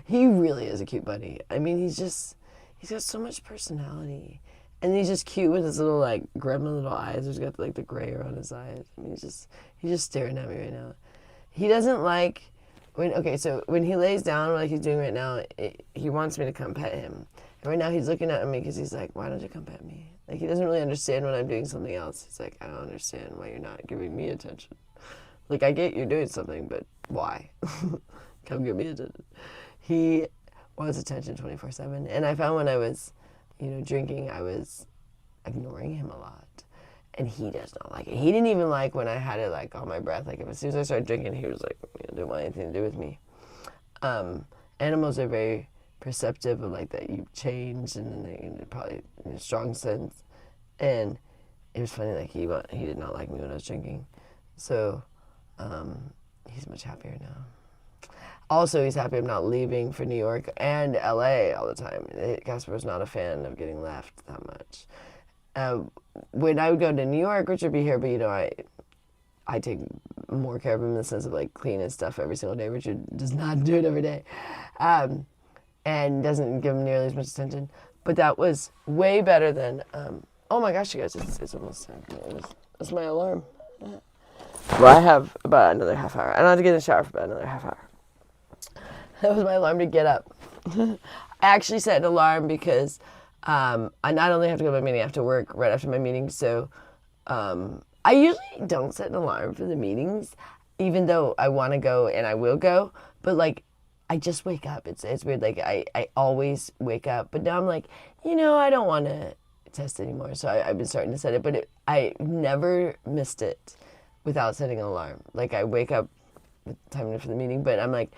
He really is a cute bunny. I mean, he's got so much personality. And he's just cute with his little, like, gremlin little eyes. He's got, like, the gray around his eyes. I mean, he's just staring at me right now. He doesn't like, so when he lays down, like he's doing right now, he wants me to come pet him. And right now he's looking at me because he's like, why don't you come pet me? Like, he doesn't really understand when I'm doing something else. He's like, I don't understand why you're not giving me attention. Like, I get you're doing something, but why? Come give me attention. He wants attention 24/7. And I found when I was, drinking, I was ignoring him a lot. And he does not like it. He didn't even like when I had it, like, on my breath. Like, as soon as I started drinking, he was like, didn't want anything to do with me. Animals are very perceptive of, like, that you've changed, and they probably in a strong sense. And it was funny, like, he did not like me when I was drinking. So, he's much happier now. Also, he's happy I'm not leaving for New York and LA all the time. Casper was not a fan of getting left that much. When I would go to New York, Richard would be here, but I take more care of him in the sense of like clean his stuff every single day. Richard does not do it every day, and doesn't give him nearly as much attention. But that was way better than. Oh my gosh, you guys! It's almost time. It's my alarm. Well, I have about another half hour. I don't have to get in the shower for about another half hour. That was my alarm to get up. I actually set an alarm because I not only have to go to my meeting, I have to work right after my meeting. So I usually don't set an alarm for the meetings, even though I want to go and I will go. But like, I just wake up. It's weird. Like I always wake up. But now I'm like, I don't want to test anymore. So I've been starting to set it. But I never missed it without setting an alarm. Like I wake up with time for the meeting, but I'm like,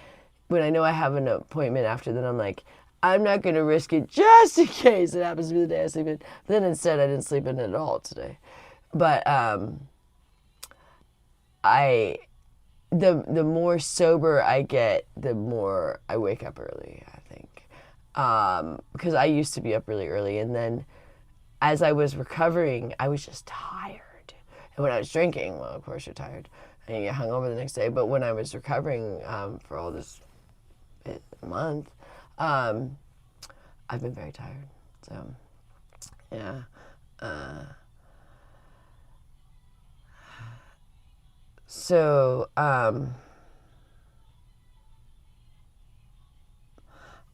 when I know I have an appointment after that, I'm like, I'm not going to risk it just in case it happens to be the day I sleep in. But then instead, I didn't sleep in at all today. But the more sober I get, the more I wake up early, I think. Because I used to be up really early. And then as I was recovering, I was just tired. And when I was drinking, well, of course you're tired. And you get hungover the next day. But when I was recovering for all this month, I've been very tired. So, yeah.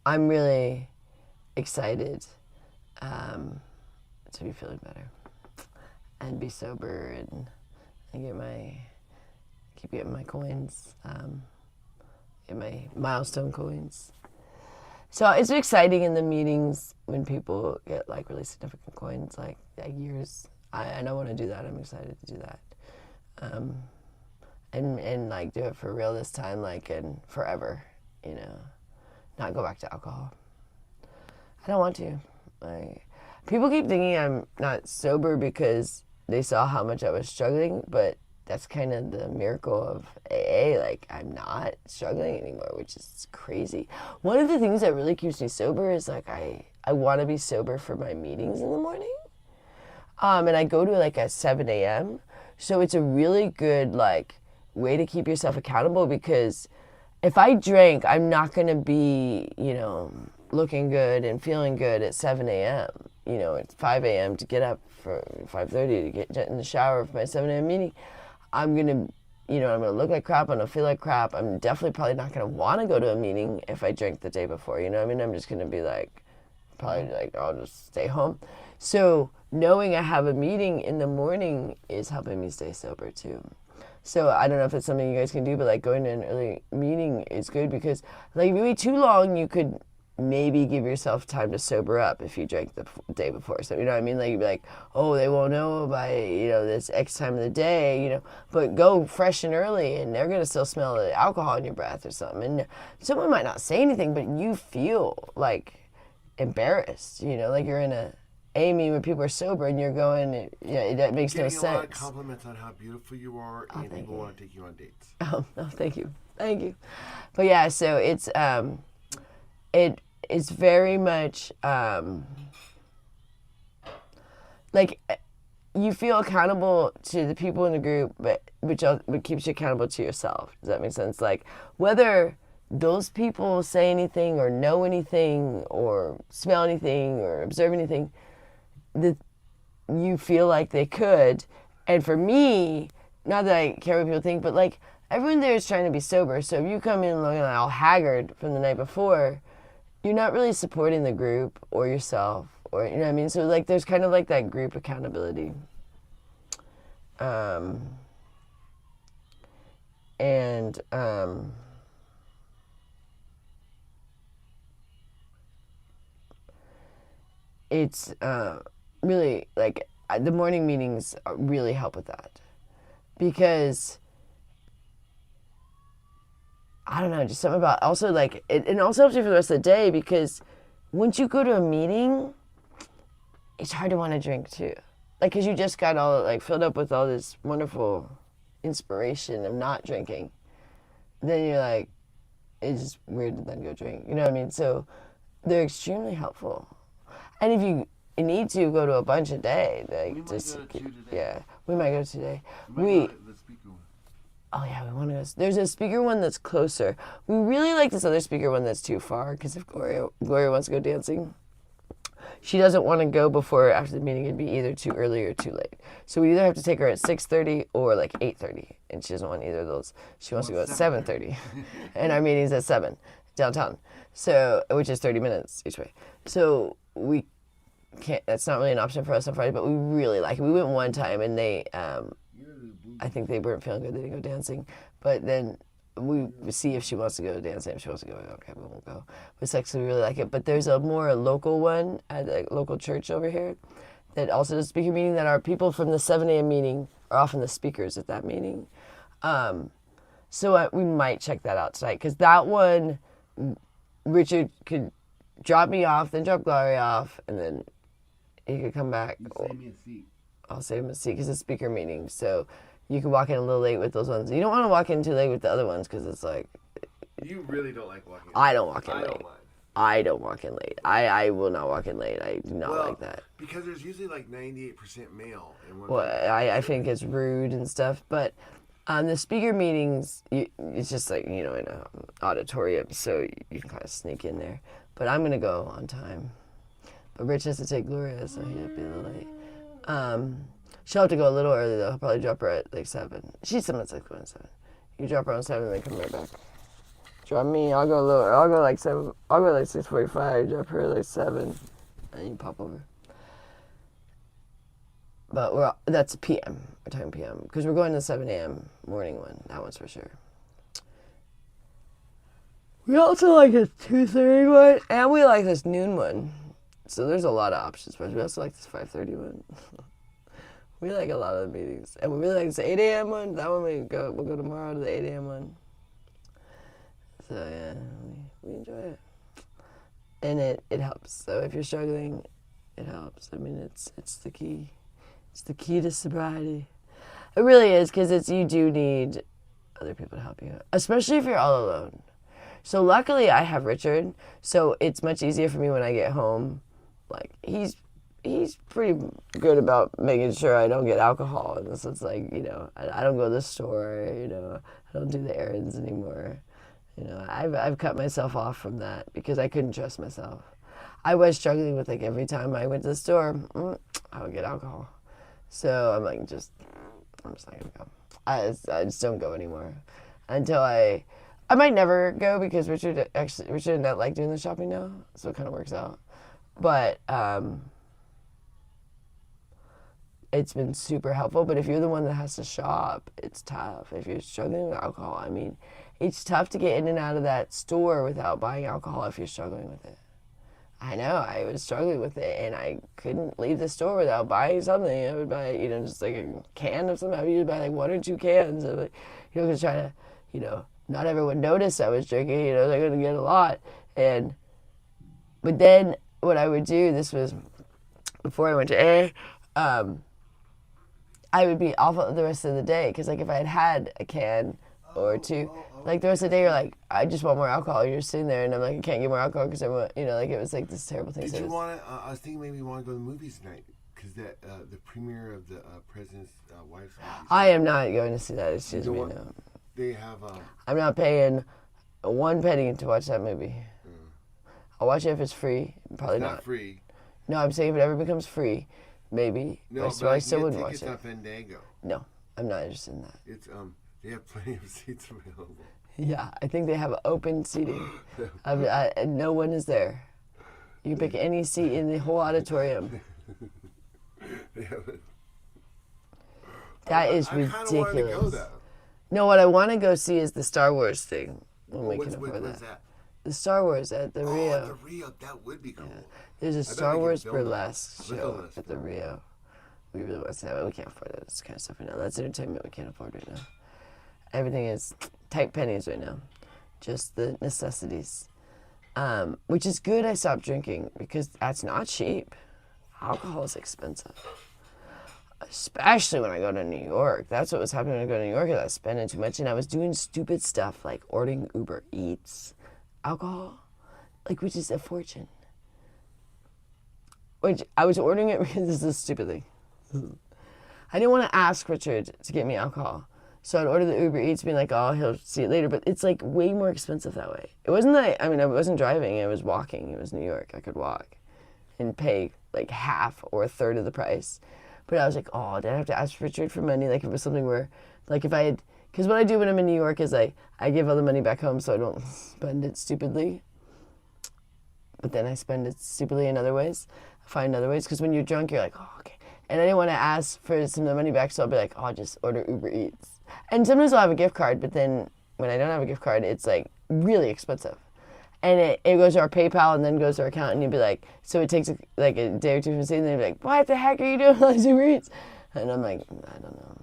I'm really excited to be feeling better and be sober and keep getting my coins, get my milestone coins. So it's exciting in the meetings when people get like really significant coins, like years. I don't want to do that. I'm excited to do that. And like do it for real this time, like and forever, not go back to alcohol. I don't want to. Like, people keep thinking I'm not sober because they saw how much I was struggling, but that's kind of the miracle of AA. Like, I'm not struggling anymore, which is crazy. One of the things that really keeps me sober is like I want to be sober for my meetings in the morning. And I go to like at 7 a.m. So it's a really good like way to keep yourself accountable, because if I drank, I'm not going to be, looking good and feeling good at 7 a.m. It's 5 a.m. to get up for 5:30 to get in the shower for my 7 a.m. meeting. I'm going to, I'm going to look like crap. I'm going to feel like crap. I'm definitely probably not going to want to go to a meeting if I drank the day before. I'm just going to be like, probably like, I'll just stay home. So knowing I have a meeting in the morning is helping me stay sober too. So I don't know if it's something you guys can do, but like going to an early meeting is good, because like if you wait too long, you could maybe give yourself time to sober up if you drank the day before. So, you know what I mean? Like, you'd be like, oh, they won't know by, this X time of the day, but go fresh and early and they're going to still smell the alcohol in your breath or something. And someone might not say anything, but you feel like embarrassed, like you're in a Amy when people are sober and you're going, yeah, that makes no Getting a lot of sense. compliments on how beautiful you are, and people want to take you on dates. Oh, no, thank you. But yeah, so it's very much like you feel accountable to the people in the group, but which keeps you accountable to yourself. Does that make sense? Like whether those people say anything or know anything or smell anything or observe anything that you feel like they could. And for me, not that I care what people think, but like everyone there is trying to be sober. So if you come in looking all haggard from the night before, you're not really supporting the group or yourself, or you know what I mean. So like there's kind of like that group accountability. It's really like the morning meetings really help with that, because I don't know, just something about also like it also helps you for the rest of the day, because once you go to a meeting, it's hard to want to drink too, like because you just got all like filled up with all this wonderful inspiration of not drinking. Then you're like, it's just weird to then go drink. You know what I mean? So they're extremely helpful. And if you need to go to a bunch a day, like We might just go to 2 today. yeah, we might go today. We might go to the speaker one. Oh yeah, we want to go. There's a speaker one that's closer. We really like this other speaker one that's too far, because if Gloria wants to go dancing, she doesn't want to go before or after the meeting. It'd be either too early or too late. So we either have to take her at 6:30 or like 8:30, and she doesn't want either of those. She wants to go at 7:30, and our meeting's at 7 downtown. So which is 30 minutes each way. So we can't. That's not really an option for us on Friday, but we really like it. We went one time and they. I think they weren't feeling good. They didn't go dancing. But then we see if she wants to go dancing. If she wants to go, okay, we won't go. But sexually, we really like it. But there's a more local one at a local church over here that also does a speaker meeting, that our people from the 7 a.m. meeting are often the speakers at that meeting. So we might check that out tonight, because that one, Richard could drop me off, then drop Gloria off, and then he could come back. You save me a seat. I'll save him a seat because it's a speaker meeting. So you can walk in a little late with those ones. You don't want to walk in too late with the other ones, because it's like... You really don't like walking in. I don't walk in I late. don't mind. I don't walk in late. I will not walk in late. I do not like that. Because there's usually like 98% male. And Well, I think it's rude and stuff. But the speaker meetings, it's just like, in an auditorium, so you can kind of sneak in there. But I'm going to go on time. But Rich has to take Gloria, so he'll be a little late. She'll have to go a little early, though. I'll probably drop her at like 7. She's sometimes like going at 7. You drop her on 7 and then come right back. Drop me, I'll go a little, I'll go like 7, I'll go like 6:45, drop her at like 7, and you pop over. But that's PM, we're talking PM, because we're going to the 7 a.m. morning one, that one's for sure. We also like this 2:30 one, and we like this noon one. So there's a lot of options for us. We also like this 5:30 one. We like a lot of the meetings. And we really like this 8 a.m. one. That one we'll go tomorrow to the 8 a.m. one. So yeah, we enjoy it. And it helps. So if you're struggling, it helps. I mean, it's the key. It's the key to sobriety. It really is, because you do need other people to help you, especially if you're all alone. So luckily I have Richard, so it's much easier for me when I get home. Like he's pretty good about making sure I don't get alcohol, and so it's like, I don't go to the store, I don't do the errands anymore. I've cut myself off from that because I couldn't trust myself. I was struggling with, like, every time I went to the store, I would get alcohol. So I'm like, I'm just not gonna go. I just don't go anymore until I might never go, because Richard and I like doing the shopping now, so it kind of works out. But it's been super helpful. But if you're the one that has to shop, it's tough. If you're struggling with alcohol, I mean, it's tough to get in and out of that store without buying alcohol if you're struggling with it. I know, I was struggling with it, and I couldn't leave the store without buying something. I would buy, just like a can of something. I would usually buy like 1 or 2 cans of it, because trying to, not everyone noticed I was drinking, I was going to get a lot. But then what I would do, this was before I went to AA, I would be awful the rest of the day because like if I had had a can or two, like the rest of the day you're like, I just want more alcohol. You're sitting there and I'm like, I can't get more alcohol because I want, like it was like this terrible thing. Did you want to? I was thinking maybe you want to go to the movies tonight because the premiere of the President's Wife's movie. I am not going to see that. Excuse me. No. They have. I'm not paying one penny to watch that movie. I'll watch it if it's free. Probably it's not free. No, I'm saying if it ever becomes free, maybe. No, I still wouldn't watch it. Tickets on Fandango. No, I'm not interested in that. It's they have plenty of seats available. Yeah, I think they have open seating. No one is there. You can pick any seat in the whole auditorium. That is ridiculous. I kind of want to go though. No, what I want to go see is the Star Wars thing when we can afford that. What's that? The Star Wars at the Rio. Oh, the Rio, that would be cool. Yeah. There's a Star Wars burlesque show at the Rio. We really want to see that, but we can't afford that. This kind of stuff right now. That's entertainment we can't afford right now. Everything is tight pennies right now. Just the necessities. Which is good I stopped drinking because that's not cheap. Alcohol is expensive. Especially when I go to New York. That's what was happening when I go to New York. I was spending too much and I was doing stupid stuff like ordering Uber Eats. Alcohol, which is a fortune. Which I was ordering it because this is a stupid thing. I didn't want to ask Richard to get me alcohol. So I'd order the Uber Eats being like, oh, he'll see it later. But it's like way more expensive that way. It wasn't that, I wasn't driving. I was walking. It was New York. I could walk and pay like half or a third of the price. But I was like, oh, did I have to ask Richard for money? Like if it was something where, like if I had, because what I do when I'm in New York is I give all the money back home so I don't spend it stupidly. But then I spend it stupidly in other ways. I find other ways. Because when you're drunk, you're like, oh, okay. And I didn't want to ask for some of the money back, so I'll be like, oh, I'll just order Uber Eats. And sometimes I'll have a gift card, but then when I don't have a gift card, it's like really expensive. And it goes to our PayPal and then goes to our account, and you'd be like, so it takes like a day or two from seeing, and they'd be like, what the heck are you doing with all these Uber Eats? And I'm like, I don't know.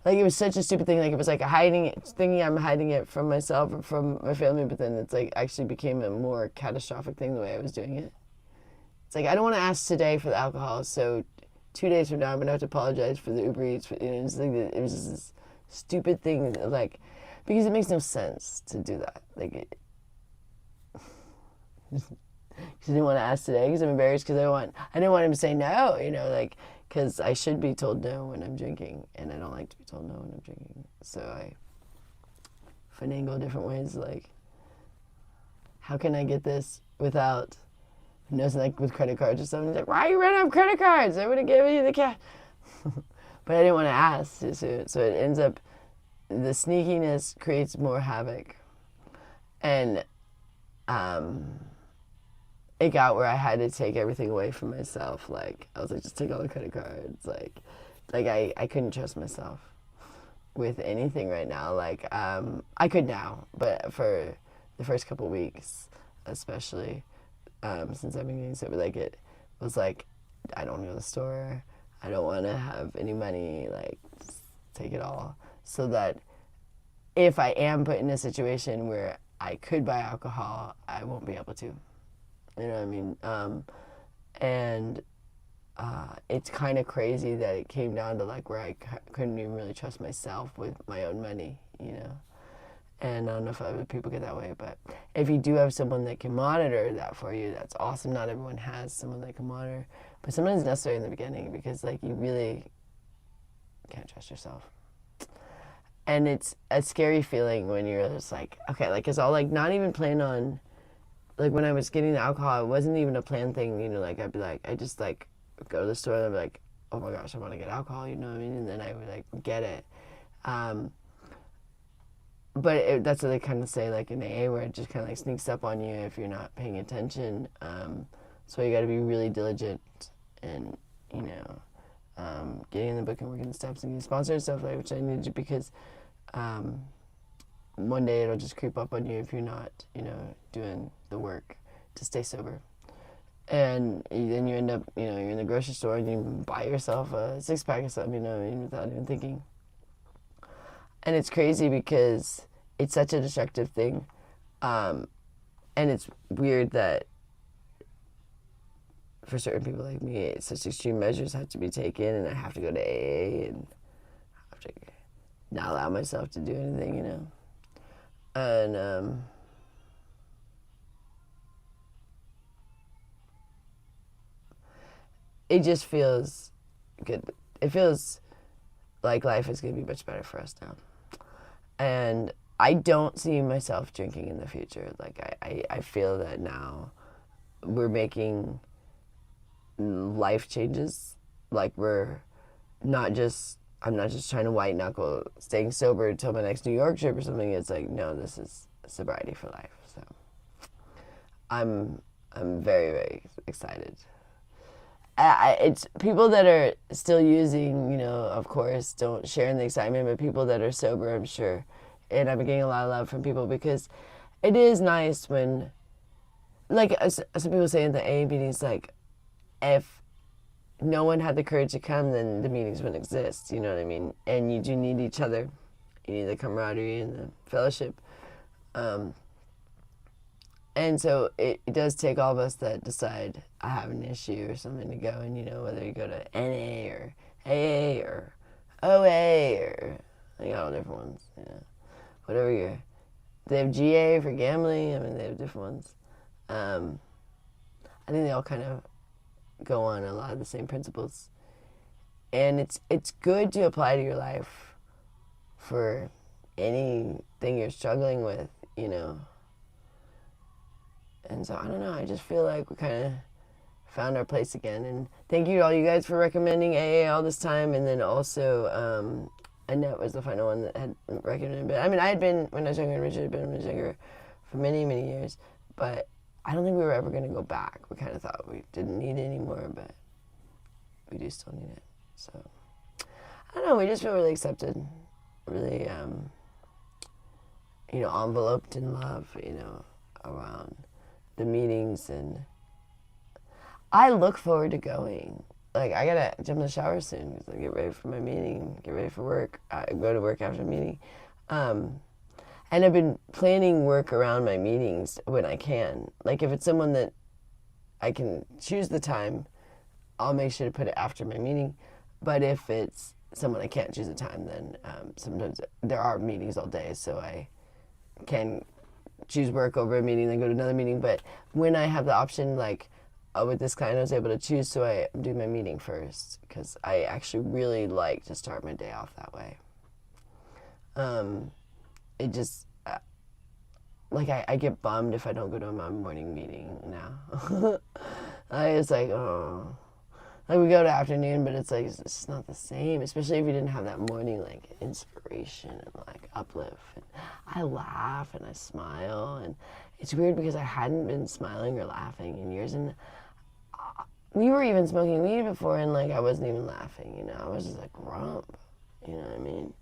Like, it was such a stupid thing. Like, it was like thinking I'm hiding it from myself or from my family, but then it's like actually became a more catastrophic thing the way I was doing it. It's like, I don't want to ask today for the alcohol, so 2 days from now I'm going to have to apologize for the Uber Eats. It's like, it was just this stupid thing, like, because it makes no sense to do that. Like, because I didn't want to ask today because I'm embarrassed because I didn't want him to say no, because I should be told no when I'm drinking, and I don't like to be told no when I'm drinking. So I finagle different ways, like, how can I get this without, like with credit cards or something. He's like, why are you running out of credit cards? I would have given you the cash. But I didn't want to ask, so it ends up, the sneakiness creates more havoc. And it got where I had to take everything away from myself. Like, I was like, just take all the credit cards. Like I couldn't trust myself with anything right now. Like, I could now, but for the first couple weeks, especially, since I've been getting sober, like, it was like, I don't want to go to the store. I don't want to have any money. Like, just take it all. So that if I am put in a situation where I could buy alcohol, I won't be able to. You know what I mean? And it's kind of crazy that it came down to like where I couldn't even really trust myself with my own money, And I don't know if other people get that way, but if you do have someone that can monitor that for you, that's awesome. Not everyone has someone that can monitor, but sometimes it's necessary in the beginning because like you really can't trust yourself. And it's a scary feeling when you're just like, okay, like, cause I'll like not even plan on, like when I was getting the alcohol, it wasn't even a planned thing, like I'd be like, I just like go to the store and I'd be like, oh my gosh, I want to get alcohol, you know what I mean? And then I would like get it. But that's what they kind of say, like in AA, where it just kind of like sneaks up on you if you're not paying attention. So you got to be really diligent and, getting in the book and working the steps and getting sponsored and stuff, like, which I need to, because one day it'll just creep up on you if you're not, doing the work to stay sober. And then you end up, you're in the grocery store and you buy yourself a 6-pack or something, without even thinking. And it's crazy because it's such a destructive thing. And it's weird that for certain people like me, such extreme measures have to be taken, and I have to go to AA, and I have to not allow myself to do anything, you know. And it just feels good. It feels like life is going to be much better for us now. And I don't see myself drinking in the future. Like, I feel that now we're making life changes. Like, I'm not just trying to white knuckle staying sober until my next New York trip or something. It's like, no, this is sobriety for life. So I'm very, very excited. It's people that are still using, you know, of course, don't share in the excitement, but people that are sober, I'm sure. And I've been getting a lot of love from people because it is nice when, like, some people say in the AA meetings, like, if no one had the courage to come, then the meetings wouldn't exist, you know what I mean? And you do need each other. You need the camaraderie and the fellowship. And so it does take all of us that decide I have an issue or something to go, and, you know, whether you go to NA or AA or OA or, they got all different ones, you know, whatever you're, they have GA for gambling, I mean, they have different ones. I think they all kind of go on a lot of the same principles. And it's good to apply to your life for anything you're struggling with, you know. And so, I don't know, I just feel like we kind of found our place again. And thank you to all you guys for recommending AA all this time. And then also, Annette was the final one that had recommended it. I mean, I had been, when I was younger, and Richard had been when I was younger for many, many years. But I don't think we were ever going to go back. We kind of thought we didn't need it anymore, but we do still need it. So, I don't know, we just feel really accepted, really, you know, enveloped in love, you know, around the meetings. And I look forward to going. Like, I gotta jump in the shower soon because I get ready for my meeting, get ready for work. I go to work after the meeting. And I've been planning work around my meetings when I can. Like, if it's someone that I can choose the time, I'll make sure to put it after my meeting. But if it's someone I can't choose the time, then sometimes there are meetings all day, so I can choose work over a meeting, then go to another meeting. But when I have the option, like with this client, I was able to choose, so I do my meeting first because I actually really like to start my day off that way. It just, like, I get bummed if I don't go to my morning meeting now. It's like, oh. Like, we go to afternoon, but it's like, it's just not the same, especially if you didn't have that morning, like, inspiration and, like, uplift. And I laugh and I smile, and it's weird because I hadn't been smiling or laughing in years, and we were even smoking weed before, and, like, I wasn't even laughing, you know, I was just, like, grump, you know what I mean?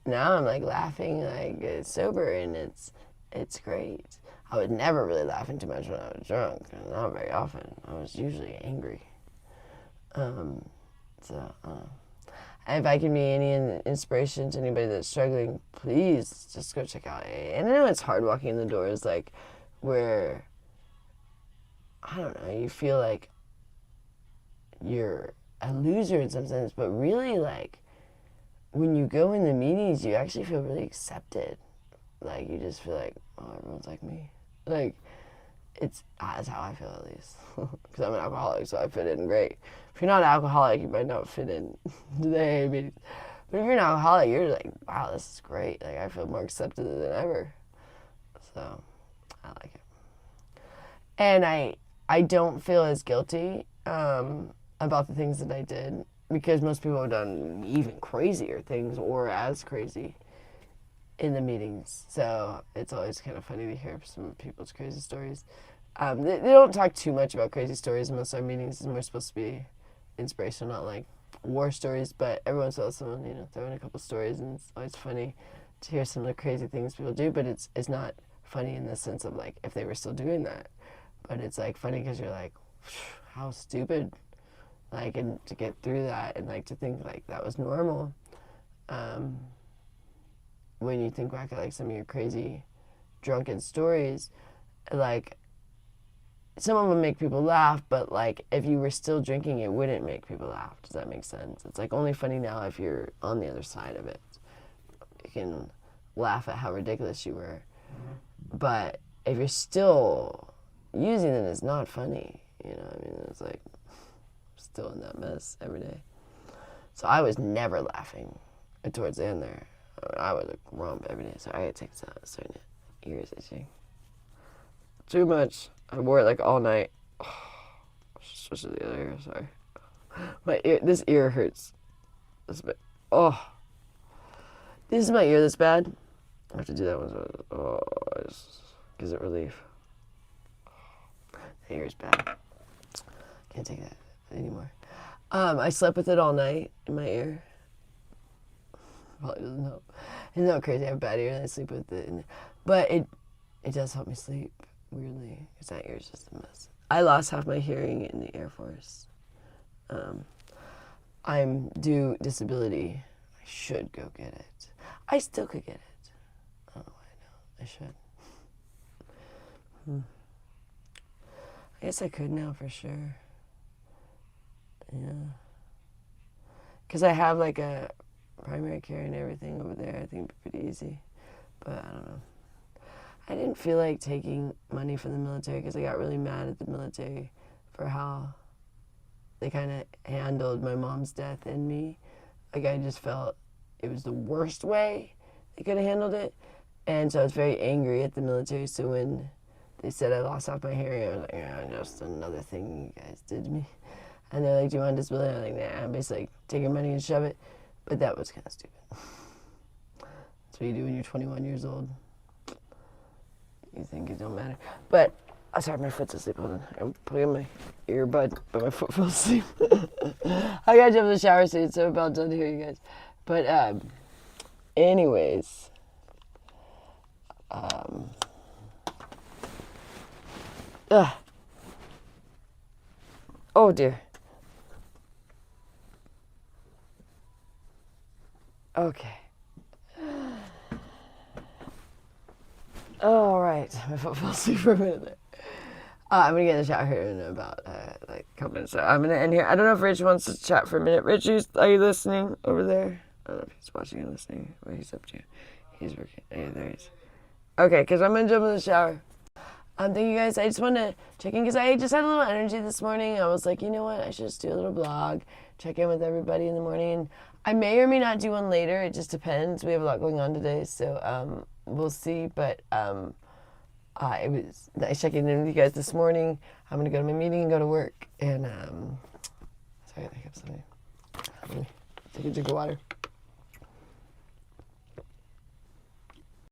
Now I'm, like, laughing, like, sober, and it's great. I was never really laughing too much when I was drunk, not very often. I was usually angry. If I can be any inspiration to anybody that's struggling, please just go check out AA. And I know it's hard walking in the doors, like, where, I don't know, you feel like you're a loser in some sense, but really, like, when you go in the meetings, you actually feel really accepted. Like, you just feel like, oh, everyone's like me. Like, that's how I feel, at least. Because I'm an alcoholic, so I fit in great. If you're not an alcoholic, you might not fit in to the AA meetings. But if you're an alcoholic, you're like, wow, this is great. Like, I feel more accepted than ever. So, I like it. And I don't feel as guilty about the things that I did, because most people have done even crazier things or as crazy in the meetings. So it's always kind of funny to hear some people's crazy stories. They don't talk too much about crazy stories in most of our meetings. It's more supposed to be inspirational, not like war stories, but every once in a while someone, you know, throw in a couple stories, and it's always funny to hear some of the crazy things people do, but it's not funny in the sense of, like, if they were still doing that. But it's, like, funny because you're like, how stupid, like, and to get through that and, like, to think, like, that was normal. When you think back at, like, some of your crazy drunken stories, like, some of them make people laugh, but like if you were still drinking, it wouldn't make people laugh. Does that make sense? It's like only funny now if you're on the other side of it. You can laugh at how ridiculous you were. But if you're still using it, it's not funny. You know, I mean, it's like still in that mess every day. So I was never laughing towards the end there. I was a grump every day. So I had to take this out. It's starting to ears itching. Too much. I wore it like all night. Especially the other ear, sorry. My ear, this ear hurts. This bit. Oh. This is my ear that's bad. I have to do that one. So, it just gives it relief. The ear's bad. Can't take that anymore. I slept with it all night in my ear. Probably doesn't help. Isn't that crazy? I have a bad ear and I sleep with it. But it does help me sleep, weirdly, because that ear is just a mess. I lost half my hearing in the Air Force. I'm due disability. I should go get it. I still could get it. I don't know why I know. I should. I guess I could now for sure. Yeah. Because I have like a primary care and everything over there. I think it'd be pretty easy. But I don't know. I didn't feel like taking money from the military because I got really mad at the military for how they kind of handled my mom's death and me. Like I just felt it was the worst way they could have handled it. And so I was very angry at the military. So when they said I lost half my hearing, I was like, yeah, just another thing you guys did to me. And they're like, do you want disability? I'm like, nah. I'm basically like, take your money and shove it. But that was kind of stupid. That's what you do when you're 21 years old. You think it don't matter. But, I'm sorry, my foot's asleep. Hold on. I'm putting in my earbud, but my foot fell asleep. I gotta jump in the shower soon, so I'm about done to hear you guys. But, anyways. Oh, dear. Okay. All right. My foot fell asleep for a minute there. I'm going to get in the shower here in about like a couple minutes. So I'm going to end here. I don't know if Rich wants to chat for a minute. Rich, are you listening over there? I don't know if he's watching or listening. What he's up to. He's working. Hey, there he is. Okay, because I'm going to jump in the shower. Thank you guys. I just want to check in because I just had a little energy this morning. I was like, you know what? I should just do a little blog, check in with everybody in the morning. I may or may not do one later. It just depends. We have a lot going on today, so we'll see. But it was nice checking in with you guys this morning. I'm going to go to my meeting and go to work. And sorry, I think I have something. I'm going to take a drink of water.